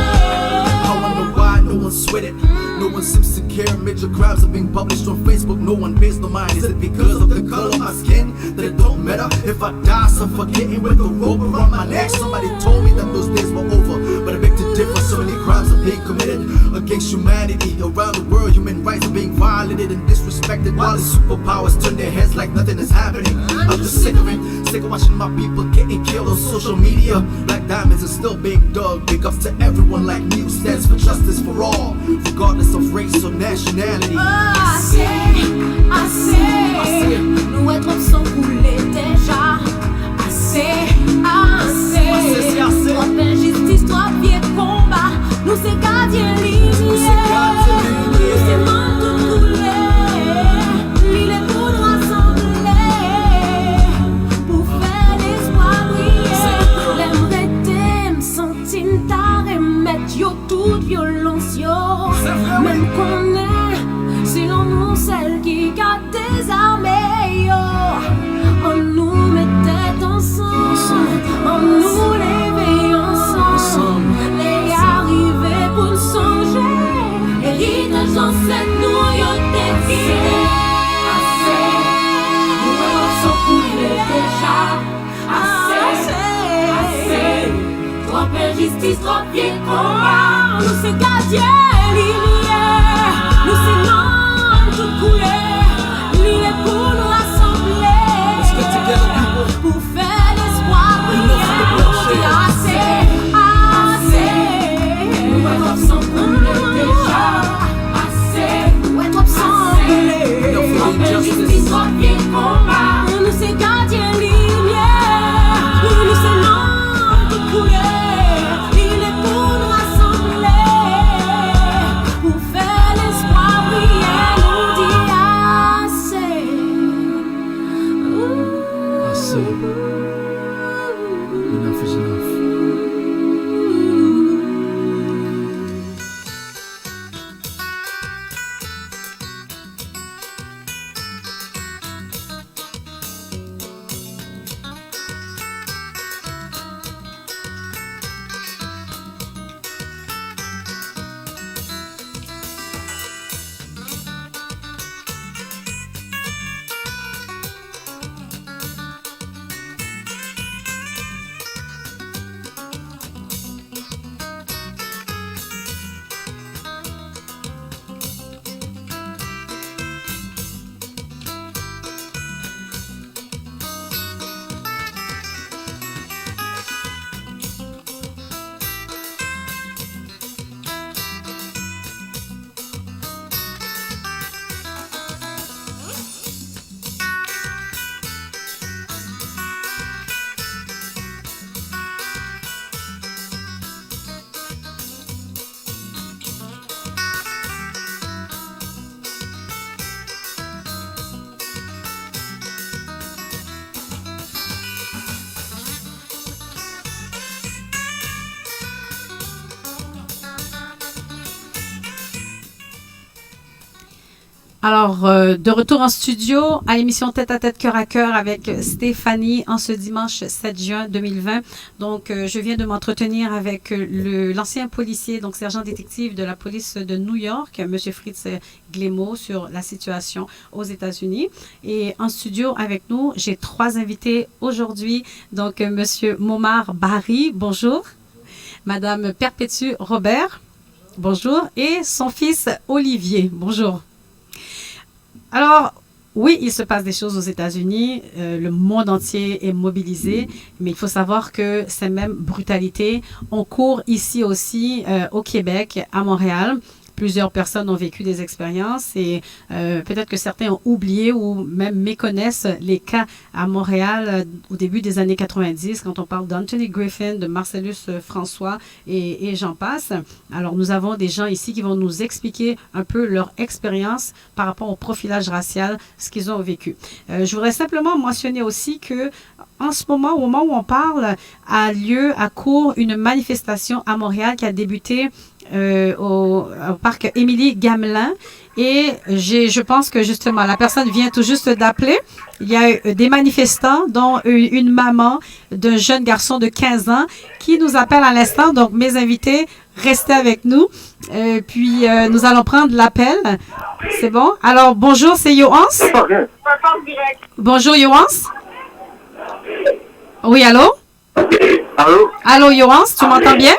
No one sweat it, no one seems to care. Major crimes are being published on Facebook, no one pays no mind. Is it because of the color of my skin that it don't matter? If I die suffocating with a rope around my neck, somebody told me that those days were over, but I beg to differ. So many crimes are being committed against humanity around the world. Human rights are being violated and disrespected, while the superpowers turn their heads like nothing is happening. I'm just sick of it, sick of watching my people getting killed on social media. Black diamonds are still being dug. Big ups to everyone like me who stands for justice for all, regardless of race or nationality. Assez, nous être sans couler déjà. Assez, trop injustice, trop vieux combat. Nous c'est gardiens lumière, nous c'est monde tout couler. L'île est pour nous rassembler, pour faire l'espoir briller. L'aimerait t'aimer, sentir ta remettre yo toute violence yo. Même qu'on est, selon nous, celle qui garde des armées, yo. On nous mettait ensemble, on nous levait ensemble, les arrivés pour nous songer, héritage ancêtre nous yo défilé. Assez, nous sommes coulés déjà. Assez, trop injustice, trop vieux combat. Nous c'est gardiens lumière, nous c'est non tout couler. L'île est pour nous rassembler, pour faire l'espoir briller. Assez, nous être sans couler déjà. Assez, nous être sans couler. Trop injustice, trop vieux combat. Nous c'est gardiens lumière, nous c'est non tout couler. Pour faire l'espoir briller, nous dit Alors, de retour en studio à l'émission Tête à Tête, Cœur à Cœur avec Stéphanie en ce dimanche 7 juin 2020. Donc, je viens de m'entretenir avec l'ancien policier, donc sergent détective de la police de New York, M. Fritz Glémaud, sur la situation aux États-Unis. Et en studio avec nous, j'ai 3 invités aujourd'hui. Donc, M. Momar Barry, bonjour. Madame Perpétue Robert, bonjour. Et son fils Olivier, bonjour. Alors, oui, il se passe des choses aux États-Unis, le monde entier est mobilisé, mais il faut savoir que ces mêmes brutalités ont cours ici aussi au Québec, à Montréal. Plusieurs personnes ont vécu des expériences et peut-être que certains ont oublié ou même méconnaissent les cas à Montréal au début des années 90, quand on parle d'Anthony Griffin, de Marcellus François et j'en passe. Alors, nous avons des gens ici qui vont nous expliquer un peu leur expérience par rapport au profilage racial, ce qu'ils ont vécu. Je voudrais simplement mentionner aussi que en ce moment, au moment où on parle, a cours une manifestation à Montréal qui a débuté au parc Émilie Gamelin. Et je pense que justement, la personne vient tout juste d'appeler. Il y a des manifestants, dont une maman d'un jeune garçon de 15 ans qui nous appelle à l'instant. Donc, mes invités, restez avec nous. Puis, nous allons prendre l'appel. C'est bon? Alors, bonjour, c'est Yohans. Bonjour, Yohans. Oui, allô? Allô? Allô, Yohans, tu m'entends bien?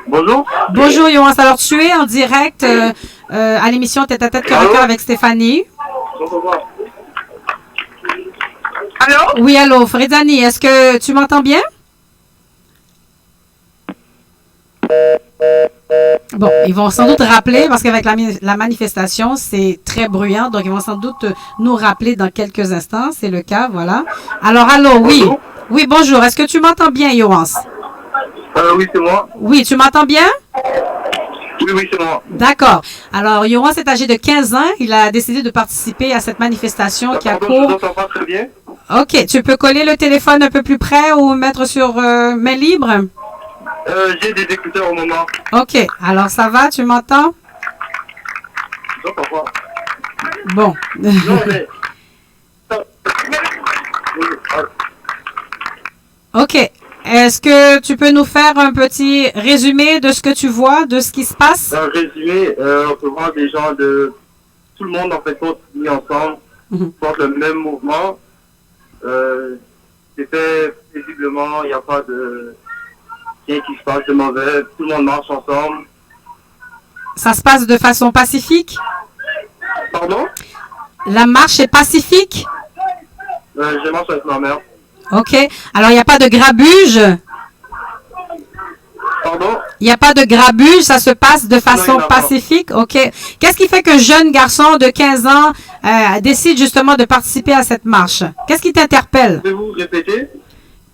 Bonjour. Bonjour, Yohans. Alors, tu es en direct à l'émission Tête à Tête, Cœur à Cœur avec Stéphanie. Allô? Oui, allô, Fredani, est-ce que tu m'entends bien? Bon, ils vont sans doute rappeler, parce qu'avec la manifestation, c'est très bruyant, donc ils vont sans doute nous rappeler dans quelques instants. C'est le cas, voilà. Alors, allô, oui. Bonjour. Oui, bonjour. Est-ce que tu m'entends bien, Yohans? Oui, c'est moi. Oui, tu m'entends bien? Oui, c'est moi. D'accord. Alors, Yohans est âgé de 15 ans. Il a décidé de participer à cette manifestation qui a Pardon, cours. je t'entends pas très bien. OK. Tu peux coller le téléphone un peu plus près ou mettre sur main libre? J'ai des écouteurs au moment. OK. Alors, ça va? Tu m'entends? Je t'entends pas. Bon. Non, mais... OK. Est-ce que tu peux nous faire un petit résumé de ce que tu vois, de ce qui se passe? Un résumé, on peut voir des gens de... Tout le monde, en fait, mis ensemble, portent le même mouvement. C'est fait paisiblement, il n'y a pas de... rien qui se passe de mauvais. Tout le monde marche ensemble. Ça se passe de façon pacifique? Pardon? La marche est pacifique? Je marche avec ma mère. OK. Alors, il n'y a pas de grabuge? Pardon? Il n'y a pas de grabuge, ça se passe de façon pacifique? OK. Qu'est-ce qui fait qu'un jeune garçon de 15 ans décide justement de participer à cette marche? Qu'est-ce qui t'interpelle? Pouvez-vous répéter?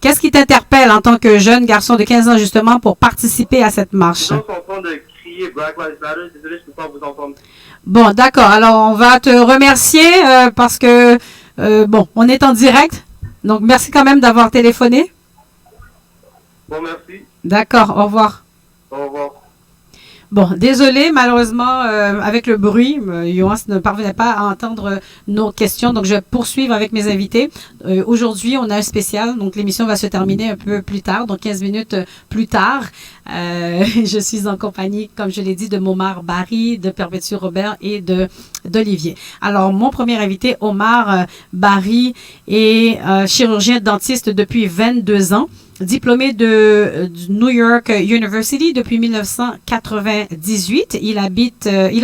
Qu'est-ce qui t'interpelle en tant que jeune garçon de 15 ans justement pour participer à cette marche? Les gens sont en train de crier Black Lives Matter. Désolé, je ne peux pas vous entendre. Bon, d'accord. Alors, on va te remercier parce que, bon, on est en direct. Donc, merci quand même d'avoir téléphoné. Bon, merci. D'accord, au revoir. Au revoir. Bon, désolé, malheureusement, avec le bruit, Yohans ne parvenait pas à entendre nos questions, donc je vais poursuivre avec mes invités. Aujourd'hui, on a un spécial, donc l'émission va se terminer un peu plus tard, donc 15 minutes plus tard. Je suis en compagnie, comme je l'ai dit, de Momar Barry, de Perpétue Robert et d'Olivier. Alors, mon premier invité, Momar Barry, est chirurgien dentiste depuis 22 ans. Diplômé du New York University depuis 1998. Il a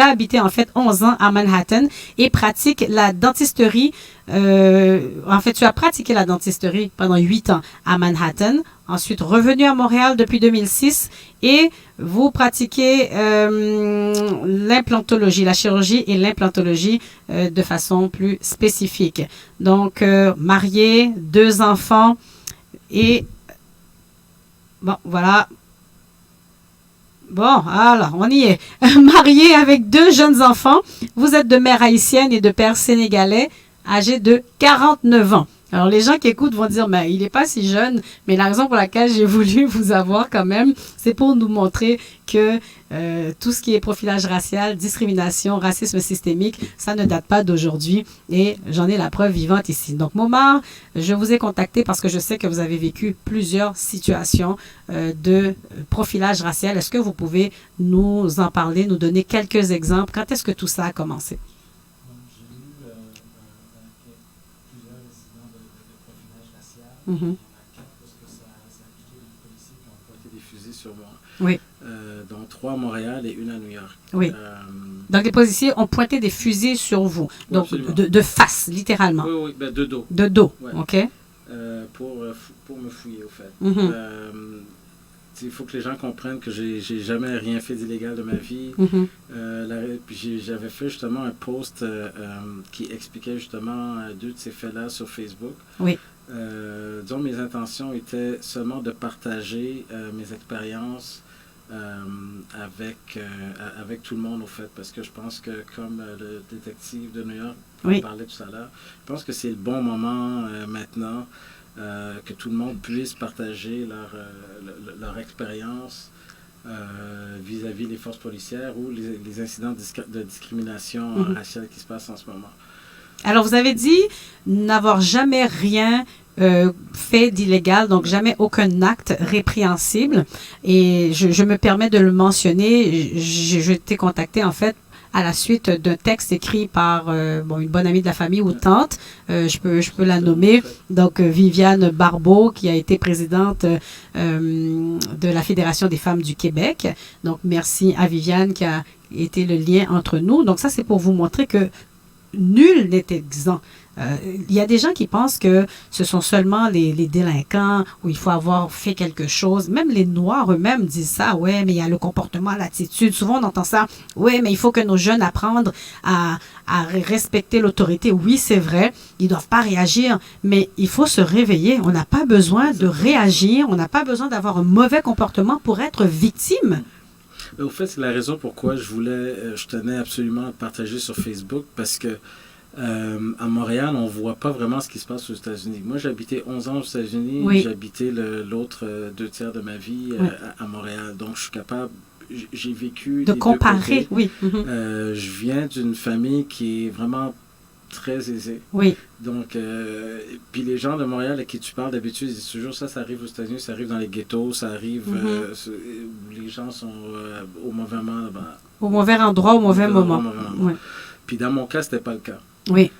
habité en fait 11 ans à Manhattan et pratique la dentisterie. En fait, tu as pratiqué la dentisterie pendant 8 ans à Manhattan. Ensuite, revenu à Montréal depuis 2006 et vous pratiquez l'implantologie, la chirurgie et l'implantologie de façon plus spécifique. Donc, marié, 2 enfants et bon, voilà. Bon, alors, on y est. Marié avec 2 jeunes enfants. Vous êtes de mère haïtienne et de père sénégalais, âgé de 49 ans. Alors, les gens qui écoutent vont dire, mais il n'est pas si jeune, mais la raison pour laquelle j'ai voulu vous avoir quand même, c'est pour nous montrer que tout ce qui est profilage racial, discrimination, racisme systémique, ça ne date pas d'aujourd'hui et j'en ai la preuve vivante ici. Donc, Momar, je vous ai contacté parce que je sais que vous avez vécu plusieurs situations de profilage racial. Est-ce que vous pouvez nous en parler, nous donner quelques exemples? Quand est-ce que tout ça a commencé? Mm-hmm. Des fusils sur moi. Oui. Dont 3 à Montréal et 1 à New York. Oui. Donc, les policiers ont pointé des fusils sur vous. Donc, de face, littéralement. Oui, oui, ben, de dos. De dos, ouais. OK. Pour me fouiller, au fait. Mm-hmm. Il faut que les gens comprennent que j'ai jamais rien fait d'illégal de ma vie. Mm-hmm. J'avais fait justement un post qui expliquait justement 2 de ces faits-là sur Facebook. Oui. Dont mes intentions étaient seulement de partager mes expériences avec tout le monde, au fait, parce que je pense que, comme le détective de New York parlait tout à l'heure, je pense que c'est le bon moment maintenant que tout le monde puisse partager leur expérience vis-à-vis des forces policières ou les incidents de discrimination raciale qui se passent en ce moment. Alors, vous avez dit n'avoir jamais rien fait d'illégal, donc jamais aucun acte répréhensible. Et je me permets de le mentionner. J'ai été contactée, en fait, à la suite d'un texte écrit par une bonne amie de la famille ou tante. Je peux la nommer. Donc, Viviane Barbeau, qui a été présidente de la Fédération des femmes du Québec. Donc, merci à Viviane qui a été le lien entre nous. Donc, ça, c'est pour vous montrer que nul n'est exempt. Il y a des gens qui pensent que ce sont seulement les délinquants où il faut avoir fait quelque chose. Même les Noirs eux-mêmes disent ça. Ouais, mais il y a le comportement, l'attitude. Souvent, on entend ça. Ouais, mais il faut que nos jeunes apprennent à respecter l'autorité. Oui, c'est vrai. Ils ne doivent pas réagir, mais il faut se réveiller. On n'a pas besoin de réagir. On n'a pas besoin d'avoir un mauvais comportement pour être victime. Au fait, c'est la raison pourquoi je tenais absolument à partager sur Facebook, parce que à Montréal, on ne voit pas vraiment ce qui se passe aux États-Unis. Moi, j'ai habité 11 ans aux États-Unis, j'ai habité l'autre 2 tiers de ma vie à Montréal. Donc, je suis capable, j'ai vécu... De comparer, oui. Je viens d'une famille qui est vraiment très aisée. Oui. Donc, puis les gens de Montréal à qui tu parles d'habitude, ils disent toujours ça arrive aux États-Unis, ça arrive dans les ghettos, ça arrive... les gens sont au mauvais moment. Au mauvais endroit, au mauvais moment. Oui. Puis dans mon cas, c'était pas le cas. Oui.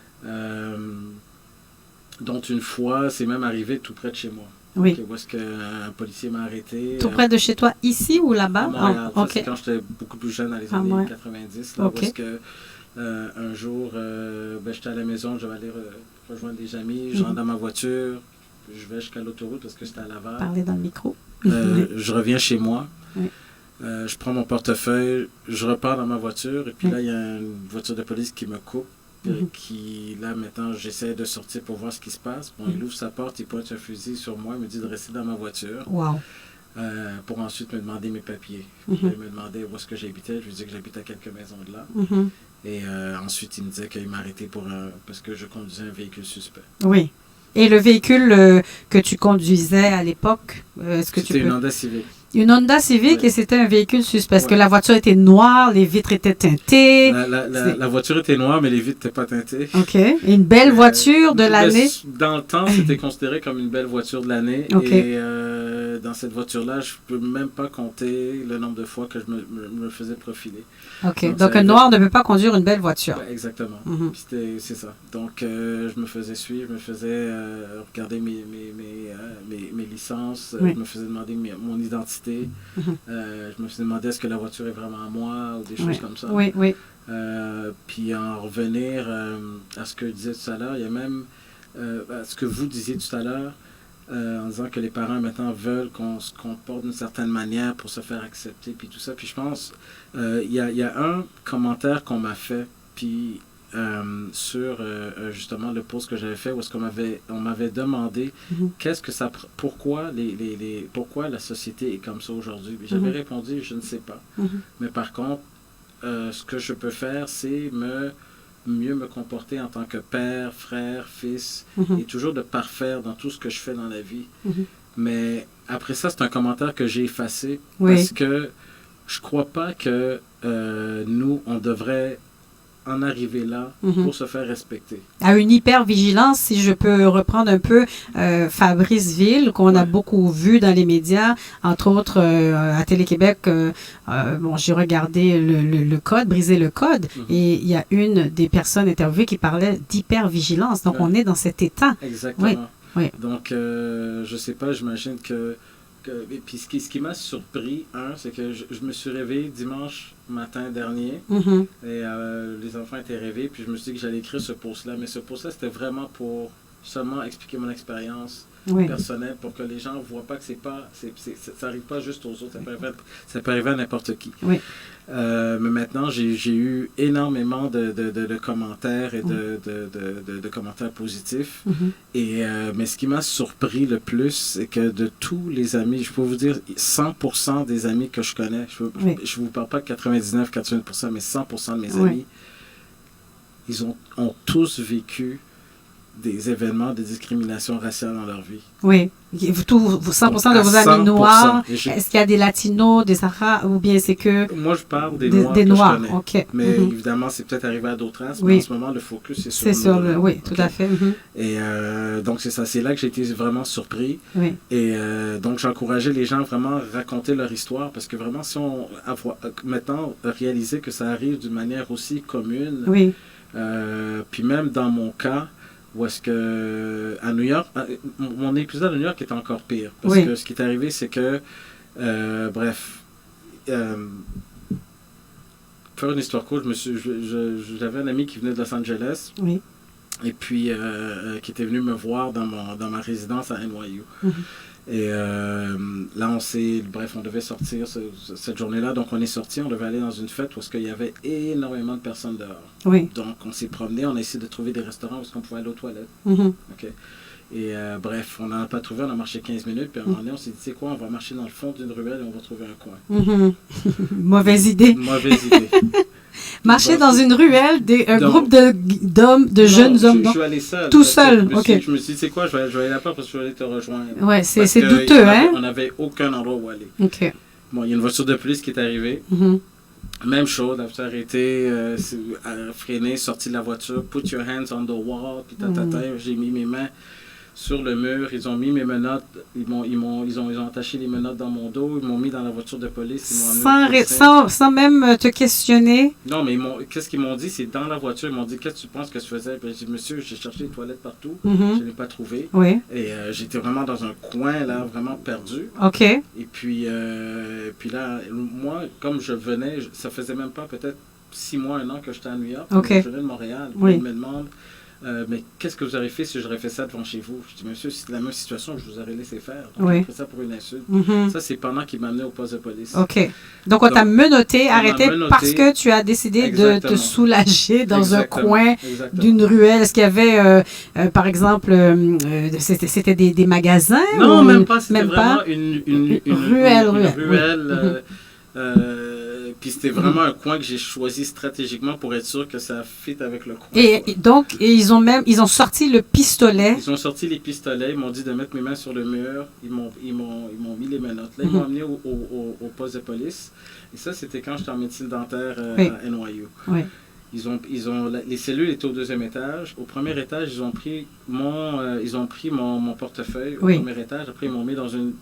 Dont une fois, c'est même arrivé tout près de chez moi. Oui. Où est-ce qu'un policier m'a arrêté. Tout près de chez toi, ici ou là-bas? À Montréal. C'est quand j'étais beaucoup plus jeune, dans les années 90. Là, où est-ce que un jour, j'étais à la maison, je vais aller rejoindre des amis, je rentre dans ma voiture, je vais jusqu'à l'autoroute parce que c'était à Laval. Parler dans le micro. Je reviens chez moi. Oui. Je prends mon portefeuille, je repars dans ma voiture, et puis là, il y a une voiture de police qui me coupe. Qui, là, maintenant, j'essaie de sortir pour voir ce qui se passe. Bon, il ouvre sa porte, il pointe un fusil sur moi, il me dit de rester dans ma voiture. Wow. Pour ensuite me demander mes papiers. Il me demandait où est-ce que j'habitais. Je lui disais que j'habitais à quelques maisons de là. Et ensuite, il me disait qu'il m'a arrêté parce que je conduisais un véhicule suspect. Oui. Et le véhicule que tu conduisais à l'époque, est-ce que tu peux... C'était une Honda Civic. Une Honda Civic, et c'était un véhicule suspect parce que la voiture était noire, les vitres étaient teintées. La voiture était noire, mais les vitres n'étaient pas teintées. OK. Et une belle voiture de l'année? Dans le temps, c'était considéré comme une belle voiture de l'année. Okay. Et dans cette voiture-là, je ne peux même pas compter le nombre de fois que je me faisais profiler. OK. Donc un noir ne peut pas conduire une belle voiture. Ouais, exactement. C'est ça. Donc, je me faisais suivre, je me faisais regarder mes licences, je me faisais demander mon identité. Je me suis demandé est-ce que la voiture est vraiment à moi ou des choses comme ça. Oui, oui. Puis en revenir à ce que je disais tout à l'heure, il y a même à ce que vous disiez tout à l'heure, en disant que les parents maintenant veulent qu'on se comporte d'une certaine manière pour se faire accepter, puis tout ça. Puis je pense, il y a un commentaire qu'on m'a fait, puis sur justement le post que j'avais fait où est-ce qu'on m'avait demandé qu'est-ce que ça pourquoi pourquoi la société est comme ça aujourd'hui. J'avais répondu je ne sais pas. Mais par contre ce que je peux faire c'est mieux me comporter en tant que père, frère, fils, et toujours de parfaire dans tout ce que je fais dans la vie. Mais après ça, c'est un commentaire que j'ai effacé parce que je crois pas que nous, on devrait en arriver là pour se faire respecter. À une hyper-vigilance, si je peux reprendre un peu Fabrice Ville, qu'on a beaucoup vu dans les médias, entre autres à Télé-Québec, j'ai regardé le code, briser le code, et il y a une des personnes interviewées qui parlait d'hyper-vigilance. Donc, on est dans cet état. Exactement. Oui. Donc, je sais pas, j'imagine que et puis ce qui m'a surpris, c'est que je me suis réveillé dimanche matin dernier et les enfants étaient réveillés, puis je me suis dit que j'allais écrire ce post-là, mais ce post-là, c'était vraiment pour seulement expliquer mon expérience personnelle, pour que les gens ne voient pas que ça n'arrive pas juste aux autres, ça peut arriver à n'importe qui. Oui. Mais maintenant, j'ai eu énormément de commentaires et de commentaires positifs. Mais ce qui m'a surpris le plus, c'est que de tous les amis, je peux vous dire 100% des amis que je connais, je ne vous parle pas de 99-80%, mais 100% de mes amis, ils ont tous vécu des événements de discrimination raciale dans leur vie. Oui. 100% de vos amis noirs, est-ce qu'il y a des latinos, des arabes, ou bien c'est que... Moi, je parle des noirs que je connais. Okay. Mais évidemment, c'est peut-être arrivé à d'autres races, mais en ce moment, le focus, c'est sur le... Oui, tout à fait. Et donc, c'est ça. C'est là que j'ai été vraiment surpris. Oui. Et donc, j'encourageais les gens vraiment à raconter leur histoire, parce que vraiment, si on... Maintenant, réaliser que ça arrive d'une manière aussi commune, puis même dans mon cas, où est-ce que, à New York, mon épisode à New York est encore pire. Parce que ce qui est arrivé, c'est que, faire une histoire courte, j'avais un ami qui venait de Los Angeles. Oui. Et puis, qui était venu me voir dans ma résidence à NYU. Et là, on devait sortir cette journée-là. Donc, on est sorti, on devait aller dans une fête où il y avait énormément de personnes dehors. Oui. Donc, on s'est promené, on a essayé de trouver des restaurants où on pouvait aller aux toilettes. Okay. Et on n'en a pas trouvé, on a marché 15 minutes, puis à un moment donné, on s'est dit, tu sais quoi, on va marcher dans le fond d'une ruelle et on va trouver un coin. Mauvaise idée. Mauvaise idée. Marcher dans une ruelle, un groupe de jeunes hommes. Je suis allé seul. Tout seul, Je me suis dit, c'est quoi, je vais aller là-bas parce que je vais aller te rejoindre. Ouais, c'est douteux, hein? On n'avait aucun endroit où aller. OK. Bon, il y a une voiture de police qui est arrivée. Même chose, la voiture a arrêté, freiné, sorti de la voiture, put your hands on the wall, puis j'ai mis mes mains sur le mur, ils ont mis mes menottes, ils ont attaché les menottes dans mon dos, ils m'ont mis dans la voiture de police. Sans même te questionner? Non, mais qu'est-ce qu'ils m'ont dit? C'est dans la voiture, ils m'ont dit, qu'est-ce que tu penses que je faisais? J'ai dit, monsieur, j'ai cherché les toilettes partout, je ne l'ai pas trouvé. Oui. Et j'étais vraiment dans un coin, là, vraiment perdu. OK. Et puis là, moi, comme je venais, ça faisait même pas peut-être 6 mois, 1 an que j'étais à New York. Okay. Je venais de Montréal. Oui. Ils me demandent, mais qu'est-ce que vous auriez fait si j'aurais fait ça devant chez vous? Je dis, monsieur, si c'est la même situation, je vous aurais laissé faire. Donc, j'ai fait ça pour une insulte. Ça, c'est pendant qu'il m'a amené au poste de police. OK. Donc, on t'a menotté, arrêté parce que tu as décidé de te soulager dans un coin d'une ruelle. Est-ce qu'il y avait, par exemple, c'était des magasins? Non, même pas. C'était vraiment une ruelle. Puis c'était vraiment un coin que j'ai choisi stratégiquement pour être sûr que ça fit avec le coin. Et donc, ils ont sorti le pistolet. Ils ont sorti les pistolets, ils m'ont dit de mettre mes mains sur le mur, ils m'ont mis les menottes. Là, ils m'ont amené au poste de police. Et ça, c'était quand j'étais en médecine dentaire à NYU. Oui. Les cellules étaient au 2e étage. Au 1er étage, ils ont pris mon portefeuille au 1er étage. Après, ils m'ont mis dans une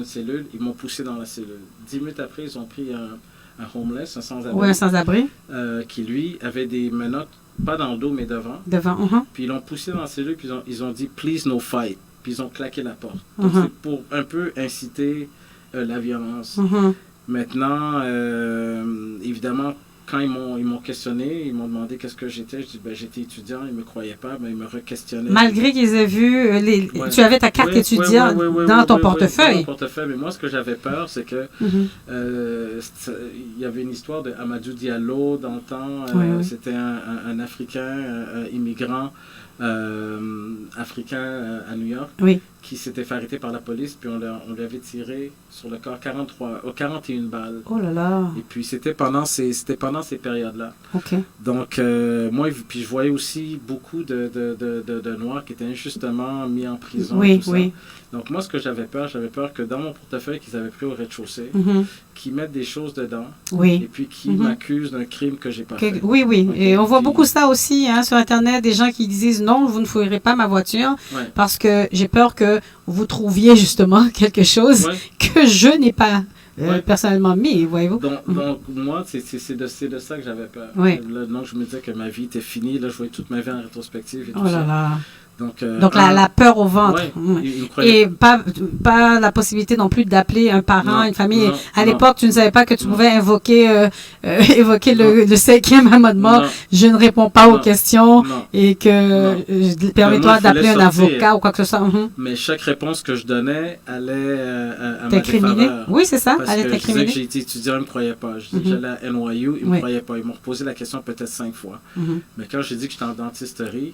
cellule. Ils m'ont poussé dans la cellule. 10 minutes après, ils ont pris un homeless, un sans-abri. Oui, un sans-abri. Qui, lui, avait des menottes, pas dans le dos, mais devant. Devant, Puis ils l'ont poussé dans la cellule, puis ils ont dit « Please, no fight ». Puis ils ont claqué la porte. Donc, c'est pour un peu inciter la violence. Maintenant, évidemment, quand ils m'ont questionné, ils m'ont demandé qu'est-ce que j'étais. Je dis, j'étais étudiant, ils ne me croyaient pas, mais ils me re-questionnaient. Malgré qu'ils aient vu, tu avais ta carte étudiante dans ton portefeuille. Dans mon portefeuille, mais moi, ce que j'avais peur, c'est que il y avait une histoire de Amadou Diallo dans le temps. C'était un Africain, immigrant africain à New York, qui s'était fait arrêter par la police, puis on lui avait tiré sur le corps 41 balles. Oh là là. Et puis c'était pendant ces périodes-là. OK. Donc, moi, puis je voyais aussi beaucoup de Noirs qui étaient injustement mis en prison. Oui, tout oui. Ça. Donc, moi, ce que j'avais peur que dans mon portefeuille qu'ils avaient pris au rez-de-chaussée, qu'ils mettent des choses dedans, oui. et puis qu'ils m'accusent d'un crime que j'ai pas fait. Oui, oui. Okay. Et on voit beaucoup ça aussi sur Internet, des gens qui disent non, vous ne fouillerez pas ma voiture parce que j'ai peur que vous trouviez justement quelque chose que je n'ai pas personnellement mis, voyez-vous. Donc moi, c'est de ça que j'avais peur. Donc, je me disais que ma vie était finie. Là, je voyais toute ma vie en rétrospective et tout ça. Là. Donc la peur au ventre. Et pas la possibilité non plus d'appeler un parent, une famille. À l'époque, tu ne savais pas que tu pouvais invoquer le 5e amendement. Je ne réponds pas aux questions et que permets-toi d'appeler un avocat ou quoi que ce soit. Mais chaque réponse que je donnais allait à ma t'incriminé. défaveur. Oui, c'est ça. Parce que je disais que j'ai été étudiant, ils ne me croyaient pas. Je disais que j'allais à NYU, ils ne me croyaient pas. Ils m'ont reposé la question peut-être 5 fois. Mais quand j'ai dit que j'étais en dentisterie,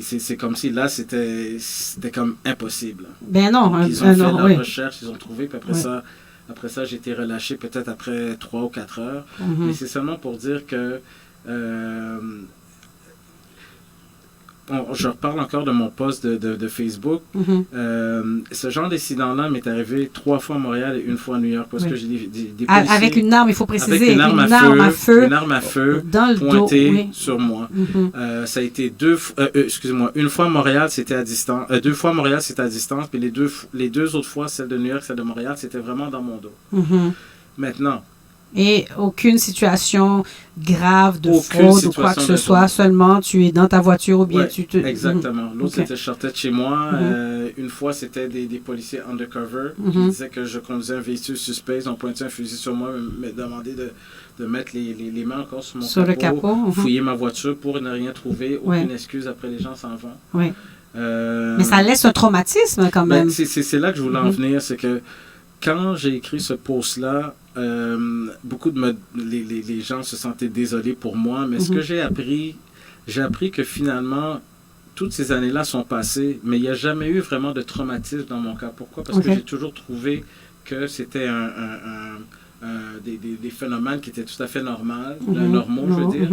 c'est comme si là c'était comme impossible. Ben non. Donc, ils ont fait leur recherche, ils ont trouvé, puis après ça j'ai été relâché peut-être après 3 ou 4 heures. Mais c'est seulement pour dire que je reparle encore de mon post de Facebook. Ce genre d'incident-là m'est arrivé 3 fois à Montréal et 1 fois à New York. Parce que j'ai des policiers, avec une arme, il faut préciser. Avec une arme à feu dans le pointée dos, sur moi. Ça a été 1 fois à Montréal, c'était à distance. 2 fois à Montréal, c'était à distance. Puis les deux autres fois, celle de New York, celle de Montréal, c'était vraiment dans mon dos. Maintenant. Et aucune situation grave de fraude ou quoi que ce soit, seulement tu es dans ta voiture ou bien tu te... Exactement. L'autre, c'était je sortais de chez moi. Une fois, c'était des policiers undercover qui disaient que je conduisais un véhicule suspect. Ils ont pointé un fusil sur moi, me demandaient de mettre les mains encore sur mon capot, fouiller ma voiture pour ne rien trouver, aucune excuse. Après, les gens s'en vont. Mais ça laisse un traumatisme quand même. C'est là que je voulais en venir, c'est que quand j'ai écrit ce post-là, beaucoup les gens se sentaient désolés pour moi, mais ce que j'ai appris que finalement, toutes ces années-là sont passées, mais il n'y a jamais eu vraiment de traumatisme dans mon cas. Pourquoi? Parce que j'ai toujours trouvé que c'était des phénomènes qui étaient tout à fait normaux, je veux dire,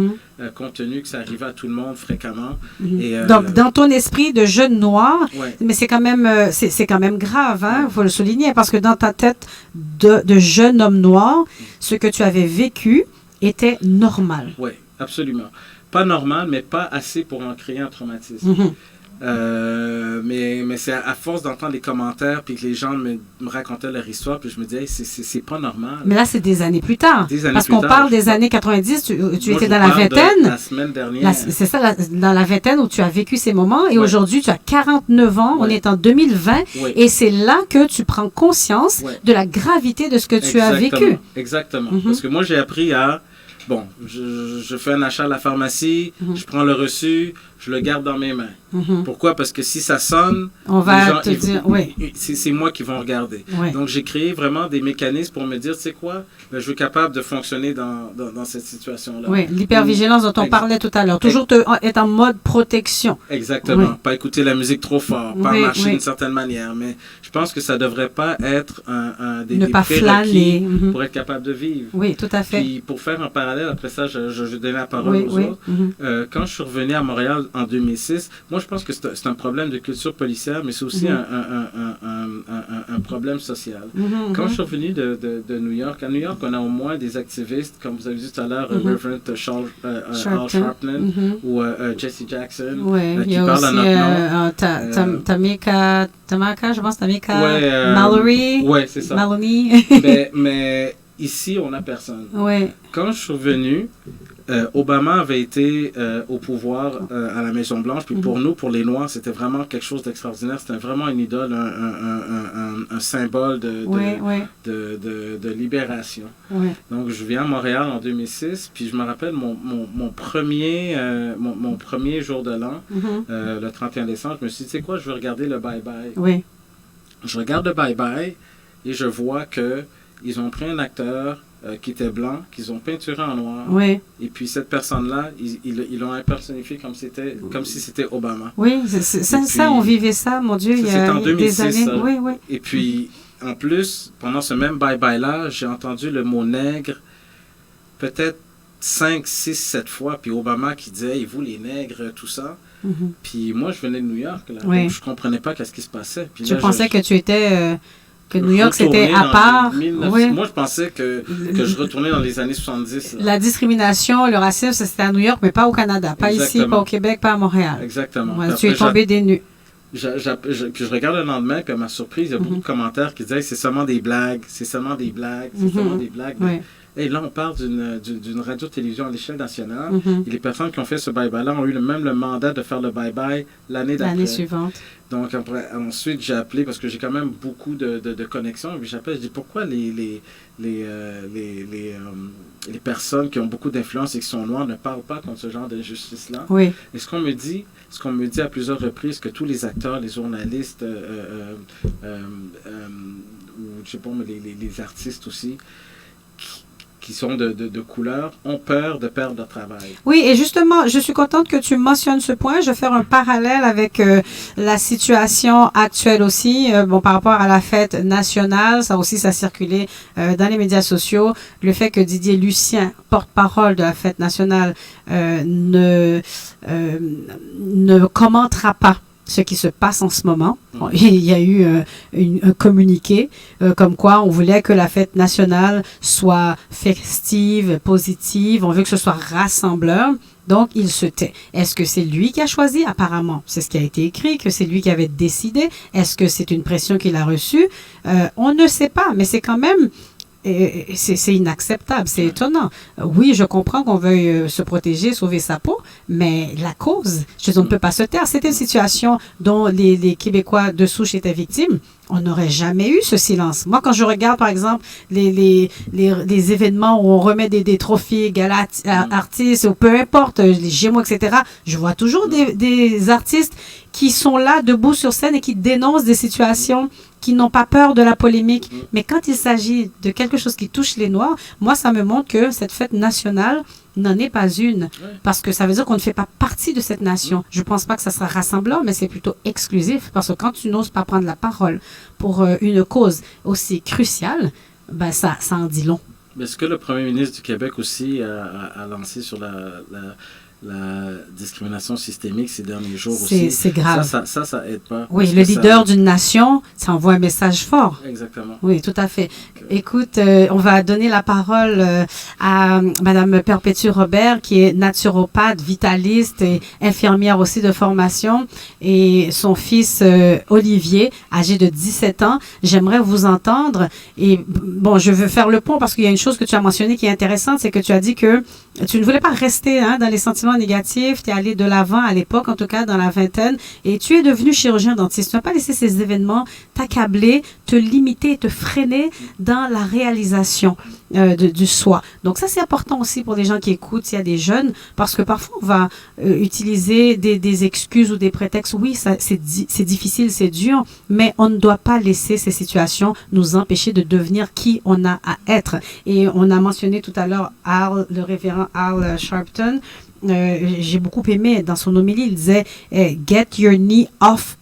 compte tenu que ça arrivait à tout le monde fréquemment. Et, donc, dans ton esprit de jeune noir, mais c'est quand même grave, il faut le souligner, parce que dans ta tête de jeune homme noir, ce que tu avais vécu était normal. Oui, absolument. Pas normal, mais pas assez pour en créer un traumatisme. Mais c'est à force d'entendre les commentaires puis que les gens me racontaient leur histoire, puis je me disais, hey, c'est pas normal. Mais là, c'est des années plus tard. Parce qu'on parle des années 90, tu étais dans la vingtaine. La semaine dernière. C'est ça, dans la vingtaine où tu as vécu ces moments. Et aujourd'hui, tu as 49 ans. On est en 2020. Et c'est là que tu prends conscience de la gravité de ce que tu as vécu. Exactement. Parce que moi, j'ai appris à... Bon, je fais un achat à la pharmacie, je prends le reçu, je le garde dans mes mains. Pourquoi? Parce que si ça sonne, on va te dire, c'est moi qui vont regarder. Donc, j'ai créé vraiment des mécanismes pour me dire, tu sais quoi, je suis capable de fonctionner dans cette situation-là. Oui, l'hypervigilance dont on parlait tout à l'heure. Toujours être en mode protection. Exactement. Pas écouter la musique trop fort, pas marcher d'une certaine manière. Mais je pense que ça ne devrait pas être des prérequis pour être capable de vivre. Oui, tout à fait. Puis, pour faire un parallèle, après ça, je donne la parole aux autres. Quand je suis revenu à Montréal en 2006, moi, je pense que c'est un problème de culture policière, mais c'est aussi un problème social. Quand je suis revenu de New York, à New York, on a au moins des activistes, comme vous avez dit tout à l'heure, Reverend Al Sharpton ou Jesse Jackson, qui parlent en notre nom. Tamaka, je pense, Tamika Mallory. Oui, c'est ça. Maloney. mais ici, on n'a personne. Ouais. Quand je suis revenu, Obama avait été au pouvoir à la Maison-Blanche, puis pour nous, pour les Noirs, c'était vraiment quelque chose d'extraordinaire. C'était vraiment une idole, un symbole de libération. Donc, je viens à Montréal en 2006, puis je me rappelle mon premier jour de l'an, le 31 décembre, je me suis dit, tu sais quoi, je veux regarder le bye-bye. Je regarde le bye-bye et je vois que ils ont pris un acteur qui était blanc, qu'ils ont peinturé en noir. Oui. Et puis cette personne-là, ils l'ont impersonnifié comme si c'était Obama. Oui, ça, on vivait ça, mon Dieu, il y a en 2006, des années. ça. Oui, oui. Et puis, en plus, pendant ce même bye-bye-là, j'ai entendu le mot nègre peut-être 5, 6, 7 fois. Puis Obama qui disait, et vous les nègres, tout ça. Puis moi, je venais de New York, là, donc je comprenais pas qu'est-ce qui se passait. Puis je pensais que tu étais... que New York, c'était à part. Oui. Moi, je pensais que je retournais dans les années 70. Là. La discrimination, le racisme, c'était à New York, mais pas au Canada. Pas ici, pas au Québec, pas à Montréal. Exactement. Ouais, tu es tombé des nues. Puis je regarde le lendemain, puis à ma surprise, il y a beaucoup de commentaires qui disaient c'est seulement des blagues, c'est seulement des blagues, c'est seulement des blagues. Oui. Et là, on parle d'une radio-télévision à l'échelle nationale. Et les personnes qui ont fait ce bye-bye-là ont eu même le mandat de faire le bye-bye l'année d'après. L'année suivante. Donc, ensuite, j'ai appelé, parce que j'ai quand même beaucoup de connexions, puis j'appelle, je dis pourquoi les personnes qui ont beaucoup d'influence et qui sont noires ne parlent pas contre ce genre d'injustice-là. Oui. Et ce qu'on me dit à plusieurs reprises, que tous les acteurs, les journalistes, ou je sais pas, mais les artistes aussi, qui sont de couleur, ont peur de perdre leur travail. Oui, et justement, je suis contente que tu mentionnes ce point. Je vais faire un parallèle avec la situation actuelle aussi. Par rapport à la fête nationale, ça aussi, ça circulait dans les médias sociaux. Le fait que Didier Lucien, porte-parole de la fête nationale, ne commentera pas ce qui se passe en ce moment. Il y a eu un communiqué comme quoi on voulait que la fête nationale soit festive, positive, on veut que ce soit rassembleur. Donc, il se tait. Est-ce que c'est lui qui a choisi? Apparemment, c'est ce qui a été écrit, que c'est lui qui avait décidé. Est-ce que c'est une pression qu'il a reçue? On ne sait pas, mais c'est quand même... c'est inacceptable, c'est étonnant. Oui, je comprends qu'on veuille se protéger, sauver sa peau, mais la cause, on ne peut pas se taire. C'était une situation dont les Québécois de souche étaient victimes. On n'aurait jamais eu ce silence. Moi, quand je regarde, par exemple, les événements où on remet des trophées, galas artistes, ou peu importe, les Gémeaux, etc., je vois toujours des artistes qui sont là, debout sur scène et qui dénoncent des situations, qui n'ont pas peur de la polémique. Mais quand il s'agit de quelque chose qui touche les Noirs, moi, ça me montre que cette fête nationale n'en est pas une. Parce que ça veut dire qu'on ne fait pas partie de cette nation. Je ne pense pas que ça sera rassemblant, mais c'est plutôt exclusif. Parce que quand tu n'oses pas prendre la parole pour une cause aussi cruciale, ben ça en dit long. Mais ce que le premier ministre du Québec aussi a lancé sur la discrimination systémique ces derniers jours aussi. C'est grave. Ça aide pas. Oui, le leader d'une nation, ça envoie un message fort. Exactement. Oui, tout à fait. Écoute, on va donner la parole à Madame Perpétue Robert, qui est naturopathe, vitaliste et infirmière aussi de formation, et son fils Olivier, âgé de 17 ans. J'aimerais vous entendre. Et bon, je veux faire le pont parce qu'il y a une chose que tu as mentionnée qui est intéressante, c'est que tu as dit que tu ne voulais pas rester dans les sentiments négatifs, tu es allé de l'avant à l'époque, en tout cas dans la vingtaine, et tu es devenu chirurgien dentiste. Tu n'as pas laissé ces événements t'accabler, te limiter, te freiner dans la réalisation du soi. Donc ça, c'est important aussi pour les gens qui écoutent, s'il y a des jeunes, parce que parfois on va utiliser des excuses ou des prétextes. Oui, c'est difficile, c'est dur, mais on ne doit pas laisser ces situations nous empêcher de devenir qui on a à être. Et on a mentionné tout à l'heure le révérend Al Sharpton. J'ai beaucoup aimé dans son homélie, il disait get your knee off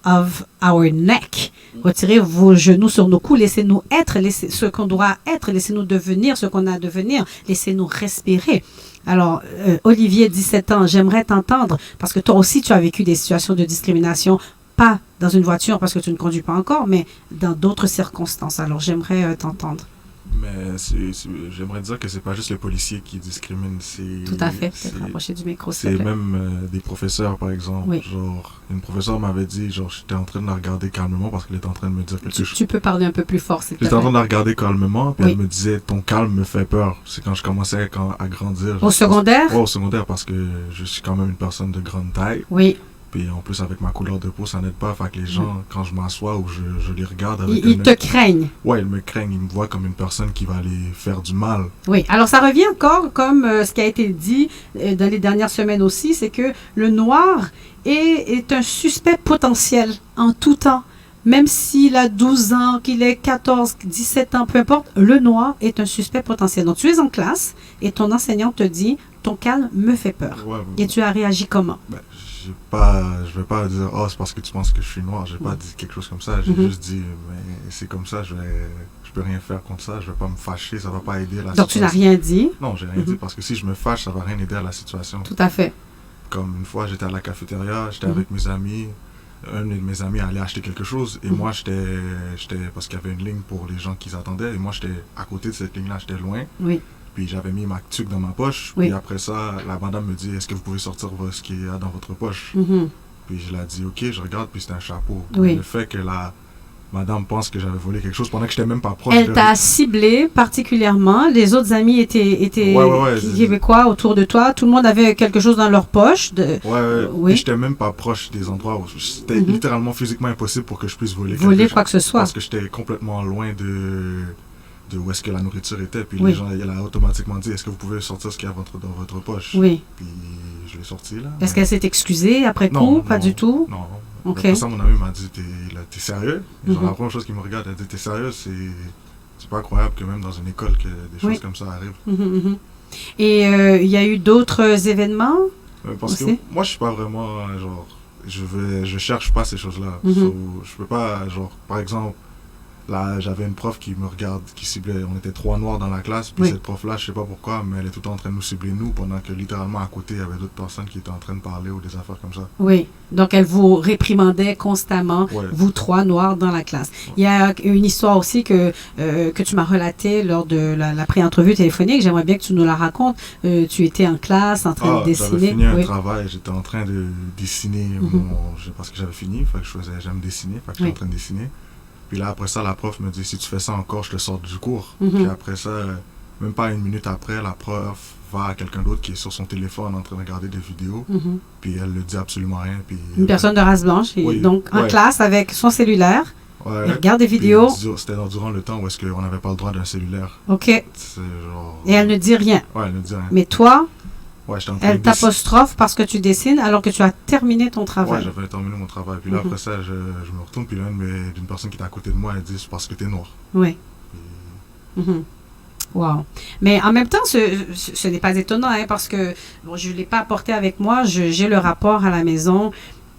of our neck. Retirez vos genoux sur nos coups, laissez-nous être ce qu'on doit être, laissez-nous devenir ce qu'on a à devenir, laissez-nous respirer. Alors, Olivier, 17 ans, j'aimerais t'entendre, parce que toi aussi, tu as vécu des situations de discrimination, pas dans une voiture parce que tu ne conduis pas encore, mais dans d'autres circonstances. Alors, j'aimerais t'entendre. Mais j'aimerais dire que c'est pas juste les policiers qui discriminent. Tout à fait. Peut-être rapprocher du micro, s'il te plaît. C'est même des professeurs, par exemple. Oui. Genre, une professeure m'avait dit, genre, j'étais en train de la regarder calmement parce qu'elle était en train de me dire quelque chose. Tu peux parler un peu plus fort, s'il te plaît. J'étais en train de la regarder calmement, puis oui. elle me disait, ton calme me fait peur. C'est quand je commençais à grandir. Au secondaire? Ouais, au secondaire, parce que je suis quand même une personne de grande taille. Oui. Puis en plus, avec ma couleur de peau, ça n'aide pas. Fait que les gens, quand je m'assois ou je les regarde avec ils te craignent. Ouais, ils me craignent. Ils me voient comme une personne qui va aller faire du mal. Oui, alors ça revient encore comme ce qui a été dit dans les dernières semaines aussi, c'est que le noir est un suspect potentiel en tout temps. même s'il a 12 ans, qu'il ait 14, 17 ans, peu importe, le noir est un suspect potentiel. Donc, tu es en classe et ton enseignante te dit, ton calme me fait peur. Ouais, et tu as réagi comment? Je vais pas dire, oh, c'est parce que tu penses que je suis noir. J'ai pas dit quelque chose comme ça. J'ai juste dit, mais c'est comme ça, je peux rien faire contre ça. Je vais pas me fâcher, ça va pas aider la situation. Donc, tu n'as rien dit? Non, j'ai rien dit parce que si je me fâche, ça va rien aider à la situation. Tout à fait. Comme une fois, j'étais à la cafétéria, j'étais avec mes amis. Un de mes amis allait acheter quelque chose et moi, j'étais parce qu'il y avait une ligne pour les gens qui attendaient et moi, j'étais à côté de cette ligne-là, j'étais loin. Oui. Puis j'avais mis ma tuque dans ma poche. Oui. Puis après ça, la madame me dit, est-ce que vous pouvez sortir ce qu'il y a dans votre poche? Puis je l'ai dit, ok, je regarde, puis c'était un chapeau. Oui. Le fait que la madame pense que j'avais volé quelque chose pendant que j'étais même pas proche. Elle t'a ciblé particulièrement. Les autres amis étaient québécois autour de toi. Tout le monde avait quelque chose dans leur poche. Oui. Puis j'étais même pas proche des endroits où c'était littéralement physiquement impossible pour que je puisse voler quoi que ce soit. Parce que j'étais complètement loin de où est-ce que la nourriture était. Puis les gens, elle a automatiquement dit, est-ce que vous pouvez sortir ce qu'il y a dans votre poche? Oui. Puis je l'ai sorti là. Est-ce qu'elle s'est excusée après coup? Pas du tout? Non. Ok. Après ça, mon ami m'a dit, t'es sérieux? Genre, la première chose qu'il me regarde, elle dit, t'es sérieux? C'est pas croyable que même dans une école, que des choses comme ça arrivent. Et il y a eu d'autres événements? Parce que moi, je suis pas vraiment, genre, je cherche pas ces choses-là. Je peux pas, genre, par exemple, là, j'avais une prof qui me regarde, qui ciblait, on était 3 noirs dans la classe, puis cette prof-là, je sais pas pourquoi, mais elle est tout le temps en train de nous cibler nous, pendant que littéralement à côté, il y avait d'autres personnes qui étaient en train de parler ou des affaires comme ça. Oui, donc elle vous réprimandait constamment, vous 3 noirs dans la classe. Il y a une histoire aussi que tu m'as relatée lors de la pré-entrevue téléphonique, j'aimerais bien que tu nous la racontes. Tu étais en classe, en train de dessiner. J'avais fini un travail, j'étais en train de dessiner, parce que j'avais fini, j'aime dessiner, fait que j'étais en train de dessiner. Puis là, après ça, la prof me dit, si tu fais ça encore, je te sors du cours. Puis après ça, même pas une minute après, la prof va à quelqu'un d'autre qui est sur son téléphone en train de regarder des vidéos. Puis elle ne dit absolument rien. Puis, une personne de race blanche, donc en classe avec son cellulaire. Elle regarde des vidéos. C'était durant le temps où est-ce qu'on n'avait pas le droit d'un cellulaire. OK. Et elle ne dit rien. Ouais, elle ne dit rien. Mais toi, elle t'apostrophe parce que tu dessines alors que tu as terminé ton travail. Ouais, j'avais terminé mon travail. Puis là, après ça, je me retourne. Puis là, d'une personne qui était à côté de moi, elle dit, c'est parce que t'es noir. Oui. Wow. Mais en même temps, ce n'est pas étonnant, parce que je ne l'ai pas apporté avec moi. J'ai le rapport à la maison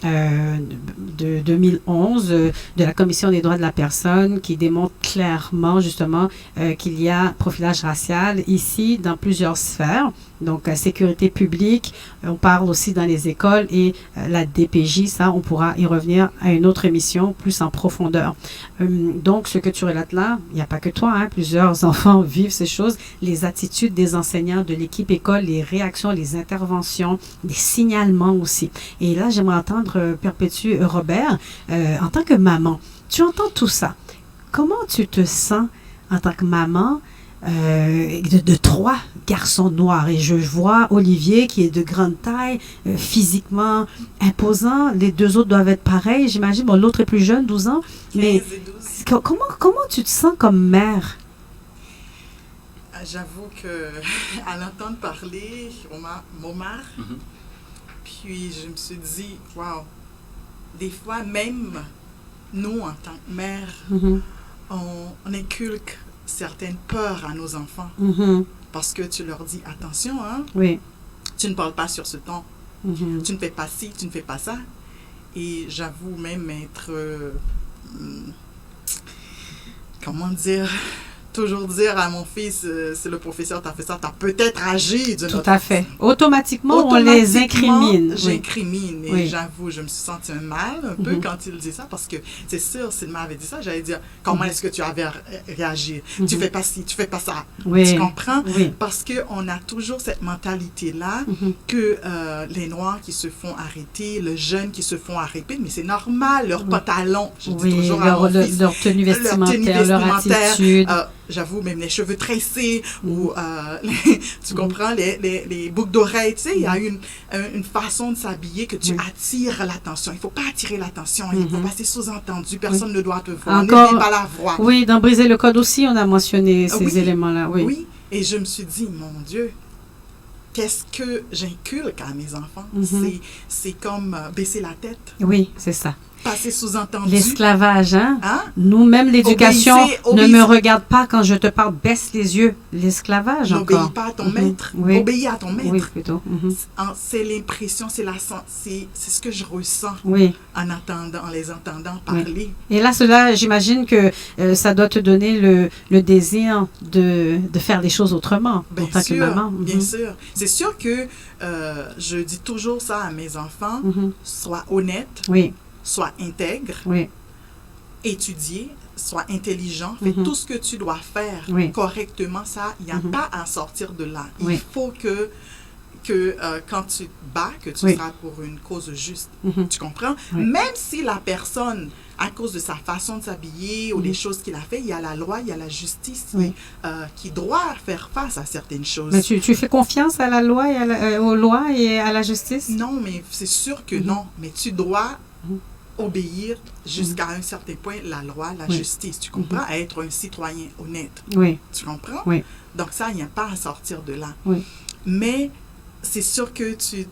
de 2011 de la Commission des droits de la personne qui démontre clairement justement qu'il y a profilage racial ici dans plusieurs sphères. Donc, sécurité publique, on parle aussi dans les écoles et la DPJ, ça, on pourra y revenir à une autre émission plus en profondeur. Donc, ce que tu relates là, il n'y a pas que toi, plusieurs enfants vivent ces choses, les attitudes des enseignants, de l'équipe école, les réactions, les interventions, les signalements aussi. Et là, j'aimerais entendre Perpétue Robert, en tant que maman, tu entends tout ça. Comment tu te sens en tant que maman de 3 garçons noirs? Et je vois Olivier qui est de grande taille, physiquement imposant. Les 2 autres doivent être pareils, j'imagine. Bon, l'autre est plus jeune, 12 ans. Mais comment tu te sens comme mère? J'avoue que à l'entendre parler, on m'a puis je me suis dit, waouh, des fois même nous en tant que mère, on inculque certaines peurs à nos enfants. Parce que tu leur dis, attention, tu ne parles pas sur ce ton. Tu ne fais pas ci, tu ne fais pas ça. Et j'avoue même être, comment dire, toujours dire à mon fils, c'est le professeur, t'as fait ça, t'as peut-être agi d'une autre façon. À fait. Automatiquement, on les incrimine. J'incrimine. Et j'avoue, je me suis senti mal un peu quand il dit ça, parce que c'est sûr, s'il m'avait dit ça, j'allais dire, comment est-ce que tu avais réagi? Tu fais pas ci, tu fais pas ça. Tu comprends? Parce qu'on a toujours cette mentalité-là que les Noirs qui se font arrêter, les jeunes qui se font arrêter, mais c'est normal, leurs pantalons, je dis toujours à mon fils, leur tenue vestimentaire, leur attitude. J'avoue, même les cheveux tressés ou, tu comprends, les boucles d'oreilles, tu sais, il y a une façon de s'habiller que tu attires l'attention. Il ne faut pas attirer l'attention, il faut passer sous-entendu, personne ne doit te voir, encore, n'oublie pas la voix. Oui, dans Briser le code aussi, on a mentionné ces éléments-là. Oui, et je me suis dit, mon Dieu, qu'est-ce que j'inculque à mes enfants? C'est comme baisser la tête. Oui, c'est ça. passer sous-entendu. L'esclavage, hein? Hein? Nous-mêmes, l'éducation, ne Obéissez. me regarde pas quand je te parle, baisse les yeux. L'esclavage, encore. N'obéis pas à ton maître. Oui. Obéis à ton maître. Oui, plutôt. C'est l'impression, c'est ce que je ressens Oui. en les entendant parler. Et là, cela, j'imagine que ça doit te donner le désir de faire les choses autrement en tant que maman. Bien sûr. C'est sûr que je dis toujours ça à mes enfants, sois honnête, oui. sois intègre, oui. étudier, sois intelligent, fais tout ce que tu dois faire correctement. Ça, il n'y a pas à sortir de là. Il faut que quand tu te bats, que tu seras pour une cause juste. Tu comprends? Même si la personne, à cause de sa façon de s'habiller ou des choses qu'il a fait, il y a la loi, il y a la justice qui doit faire face à certaines choses. Mais tu fais confiance à la loi et aux lois et à la justice? Non, mais c'est sûr que non. Mais tu dois obéir jusqu'à un certain point la loi, la justice. Tu comprends? À être un citoyen honnête. Oui. Tu comprends? Oui. Donc ça, il n'y a pas à sortir de là. Oui. Mais c'est sûr que tu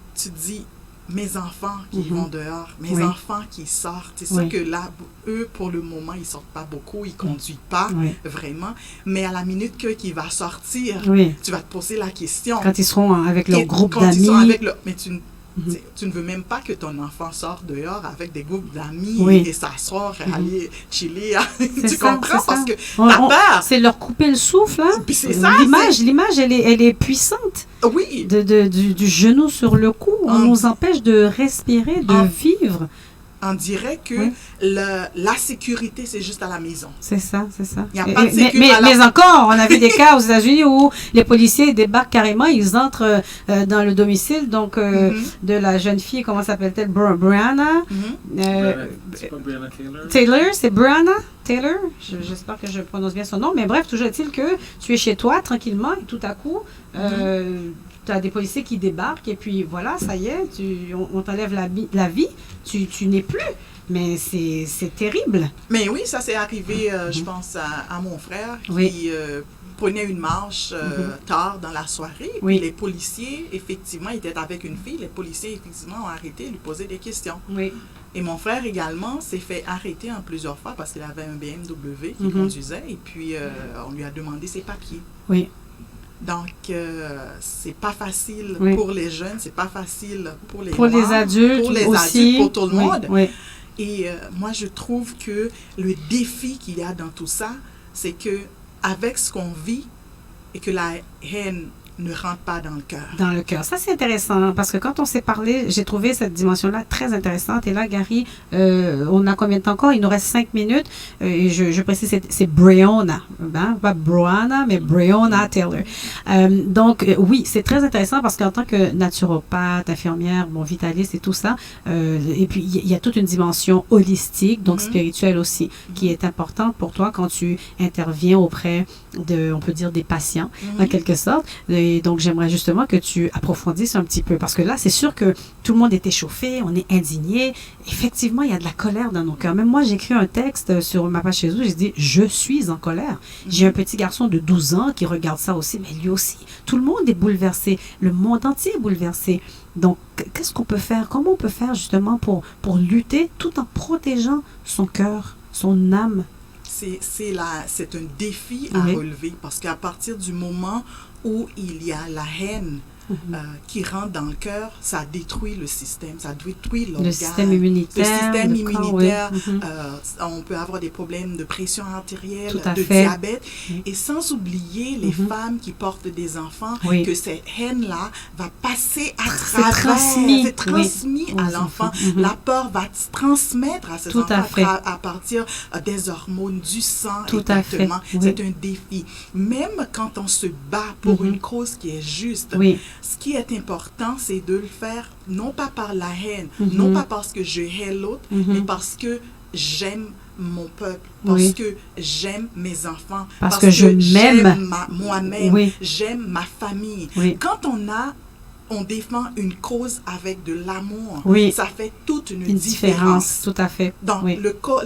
dis, mes enfants qui vont dehors, mes enfants qui sortent, c'est sûr que là, eux, pour le moment, ils ne sortent pas beaucoup, ils ne conduisent pas vraiment. Mais à la minute qu'il va sortir, tu vas te poser la question. Quand ils seront avec leur groupe d'amis. Mais tu ne veux même pas que ton enfant sorte dehors avec des groupes d'amis et s'asseoir, aller chiller. Tu comprends? Parce que t'as peur. C'est leur couper le souffle. Hein? C'est ça. L'image, elle est puissante. Oui. Du genou sur le cou. On nous empêche de respirer, de vivre. On dirait que la sécurité, c'est juste à la maison. C'est ça, c'est ça. Il n'y a pas de sécurité. Mais encore, on a vu des cas aux États-Unis où les policiers débarquent carrément, ils entrent dans le domicile donc de la jeune fille, comment s'appelle-t-elle? Brianna. C'est pas Brianna Taylor. Taylor, c'est Brianna Taylor. J'espère que je prononce bien son nom. Mais bref, toujours est-il que tu es chez toi tranquillement et tout à coup, tu as des policiers qui débarquent et puis voilà, ça y est, on t'enlève la vie, tu n'es plus. Mais c'est terrible. Mais oui, ça s'est arrivé, je pense, à mon frère qui prenait une marche tard dans la soirée. Puis les policiers, effectivement, étaient avec une fille. Les policiers, effectivement, ont arrêté, lui poser des questions. Oui. Et mon frère également s'est fait arrêter en plusieurs fois parce qu'il avait un BMW qu'il conduisait. Et puis, on lui a demandé ses papiers. Oui. Donc, c'est pas facile pour les jeunes, c'est pas facile pour les adultes, pour les aussi. adultes, pour tout le monde. Oui. Et moi, je trouve que le défi qu'il y a dans tout ça, c'est que avec ce qu'on vit et que la haine ne rentre pas dans le cœur. Dans le cœur. Ça, c'est intéressant parce que quand on s'est parlé, j'ai trouvé cette dimension-là très intéressante. Et là, Gary, on a combien de temps encore? Il nous reste 5 minutes. Et je précise, c'est Breonna. Hein? Pas Brianna, mais Breonna Taylor. Donc, oui, c'est très intéressant parce qu'en tant que naturopathe, infirmière, vitaliste et tout ça, et puis il y a toute une dimension holistique, donc spirituelle aussi, qui est importante pour toi quand tu interviens auprès on peut dire, des patients, en quelque sorte. Et donc, j'aimerais justement que tu approfondisses un petit peu. Parce que là, c'est sûr que tout le monde est échauffé, on est indigné. Effectivement, il y a de la colère dans nos cœurs. Même moi, j'ai écrit un texte sur ma page Facebook, j'ai dit « Je suis en colère ». J'ai un petit garçon de 12 ans qui regarde ça aussi, mais lui aussi. Tout le monde est bouleversé. Le monde entier est bouleversé. Donc, qu'est-ce qu'on peut faire? Comment on peut faire justement pour lutter tout en protégeant son cœur, son âme? C'est un défi à relever parce qu'à partir du moment où il y a la haine qui rentre dans le cœur, ça détruit le système, ça détruit l'organe. Le système immunitaire. On peut avoir des problèmes de pression artérielle, de diabète. Et sans oublier les femmes qui portent des enfants, que cette haine-là va passer à travers. C'est transmis à l'enfant. La peur va se transmettre à ces enfants à partir des hormones, du sang. Exactement. C'est un défi. Même quand on se bat pour une cause qui est juste, ce qui est important, c'est de le faire non pas par la haine, non pas parce que je hais l'autre, mais parce que j'aime mon peuple, parce que j'aime mes enfants, parce que je m'aime moi-même, j'aime ma famille. Quand on défend une cause avec de l'amour, ça fait toute une différence. Tout à fait. Donc,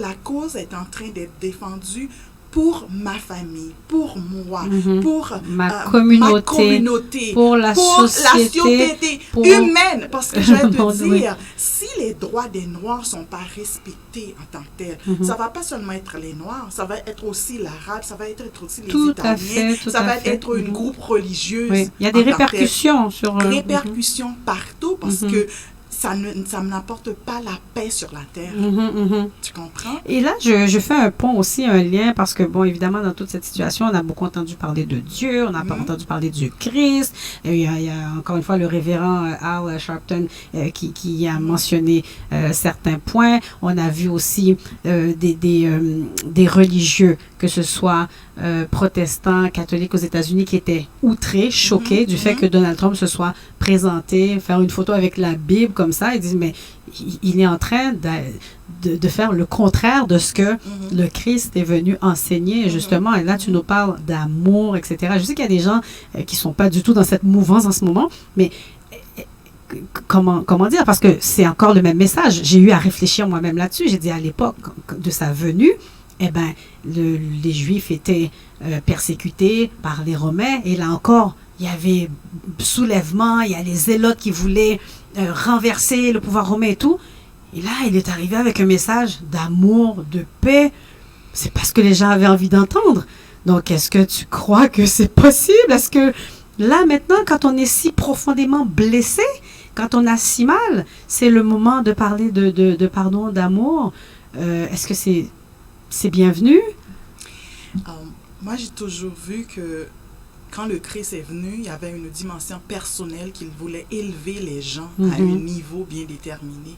la cause est en train d'être défendue pour ma famille, pour moi, pour ma communauté, pour la société humaine. Parce que je vais te dire, si les droits des Noirs ne sont pas respectés en tant que tels, ça ne va pas seulement être les Noirs, ça va être aussi l'Arabe, ça va être aussi les Italiens, ça va être une groupe religieuse. Oui. Il y a des répercussions sur... Répercussions partout parce que ça n'apporte pas la paix sur la terre. Tu comprends? Et là, je fais un pont aussi, un lien, parce que, bon, évidemment, dans toute cette situation, on a beaucoup entendu parler de Dieu, on n'a pas entendu parler du Christ. Il y a encore une fois le révérend Al Sharpton qui a mentionné certains points. On a vu aussi des religieux, que ce soit protestants, catholiques aux États-Unis, qui étaient outrés, choqués du fait que Donald Trump se soit présenté, faire une photo avec la Bible comme ça. Ils disent, mais il est en train de faire le contraire de ce que le Christ est venu enseigner, justement. Et là, tu nous parles d'amour, etc. Je sais qu'il y a des gens qui ne sont pas du tout dans cette mouvance en ce moment, mais comment dire? Parce que c'est encore le même message. J'ai eu à réfléchir moi-même là-dessus. J'ai dit, à l'époque de sa venue, eh ben, les Juifs étaient persécutés par les Romains. Et là encore, il y avait soulèvement, il y a les zélotes qui voulaient renverser le pouvoir romain et tout. Et là, il est arrivé avec un message d'amour, de paix. C'est parce que les gens avaient envie d'entendre. Donc, est-ce que tu crois que c'est possible? Est-ce que là, maintenant, quand on est si profondément blessé, quand on a si mal, c'est le moment de parler de pardon, d'amour? Est-ce que c'est bienvenu? Moi, j'ai toujours vu que quand le Christ est venu, il y avait une dimension personnelle qu'il voulait élever les gens à un niveau bien déterminé.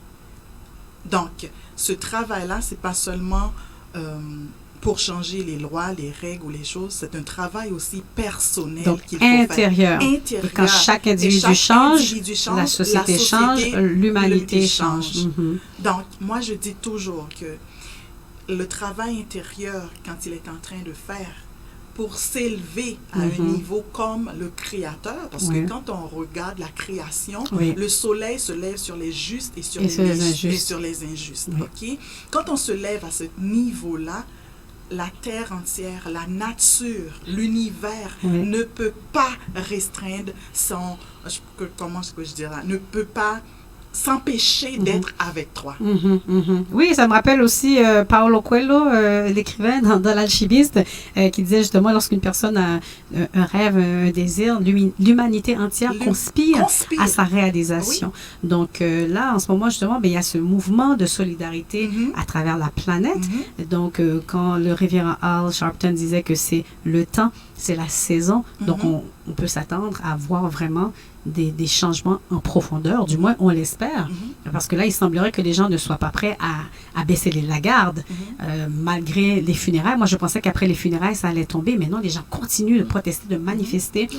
Donc, ce travail-là, c'est pas seulement pour changer les lois, les règles ou les choses, c'est un travail aussi personnel qu'il faut intérieur. faire. Intérieur. Et quand chaque individu change, la société change, l'humanité change. Donc, moi, je dis toujours que le travail intérieur, quand il est en train de faire, pour s'élever à un niveau comme le Créateur, parce que quand on regarde la création, le soleil se lève sur les justes et sur les injustes. Okay? Quand on se lève à ce niveau-là, la terre entière, la nature, l'univers ne peut pas restreindre son... Comment est-ce que je dirais? Ne peut pas s'empêcher d'être avec toi. Oui, ça me rappelle aussi Paulo Coelho, l'écrivain dans l'Alchimiste, qui disait justement, lorsqu'une personne a un rêve, un désir, l'humanité entière conspire à sa réalisation. Donc là, en ce moment, justement, il y a ce mouvement de solidarité à travers la planète. Donc, quand le révérend Al Sharpton disait que c'est le temps, c'est la saison, donc on peut s'attendre à voir vraiment des changements en profondeur, du moins on l'espère, parce que là il semblerait que les gens ne soient pas prêts à baisser la garde malgré les funérailles. Moi je pensais qu'après les funérailles ça allait tomber, mais non, les gens continuent de protester, de manifester,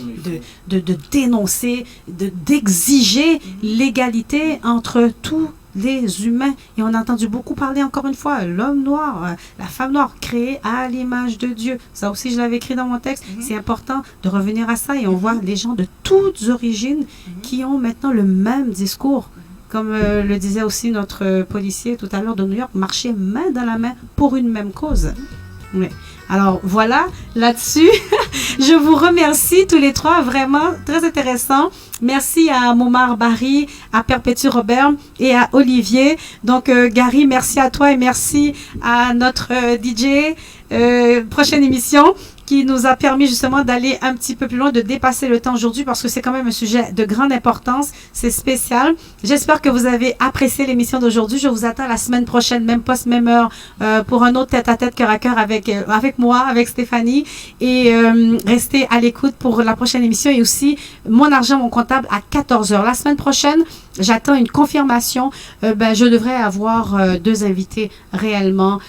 de dénoncer, d'exiger l'égalité entre tous les humains. Et on a entendu beaucoup parler, encore une fois, l'homme noir, la femme noire, créée à l'image de Dieu. Ça aussi, je l'avais écrit dans mon texte. C'est important de revenir à ça et on voit les gens de toutes origines qui ont maintenant le même discours. Comme le disait aussi notre policier tout à l'heure de New York, marcher main dans la main pour une même cause. Oui. Alors voilà, là-dessus, je vous remercie tous les trois, vraiment très intéressant. Merci à Momar Barry, à Perpétue Robert et à Olivier. Donc Gary, merci à toi et merci à notre DJ. Prochaine émission qui nous a permis justement d'aller un petit peu plus loin, de dépasser le temps aujourd'hui parce que c'est quand même un sujet de grande importance, c'est spécial. J'espère que vous avez apprécié l'émission d'aujourd'hui. Je vous attends la semaine prochaine, même poste, même heure, pour un autre tête-à-tête, cœur à cœur avec moi, avec Stéphanie. Et restez à l'écoute pour la prochaine émission et aussi Mon argent, mon comptable à 14h. La semaine prochaine, j'attends une confirmation. Je devrais avoir 2 invités réellement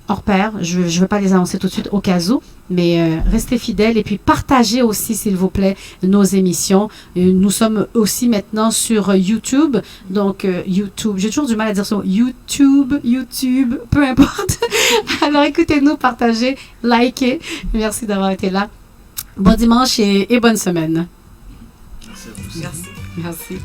hors pair. Je ne vais pas les annoncer tout de suite au cas où, mais restez fidèles et puis partagez aussi, s'il vous plaît, nos émissions. Nous sommes aussi maintenant sur YouTube. Donc, YouTube, j'ai toujours du mal à dire ça. YouTube, peu importe. Alors, écoutez-nous, partagez, likez. Merci d'avoir été là. Bon dimanche et bonne semaine. Merci. Merci.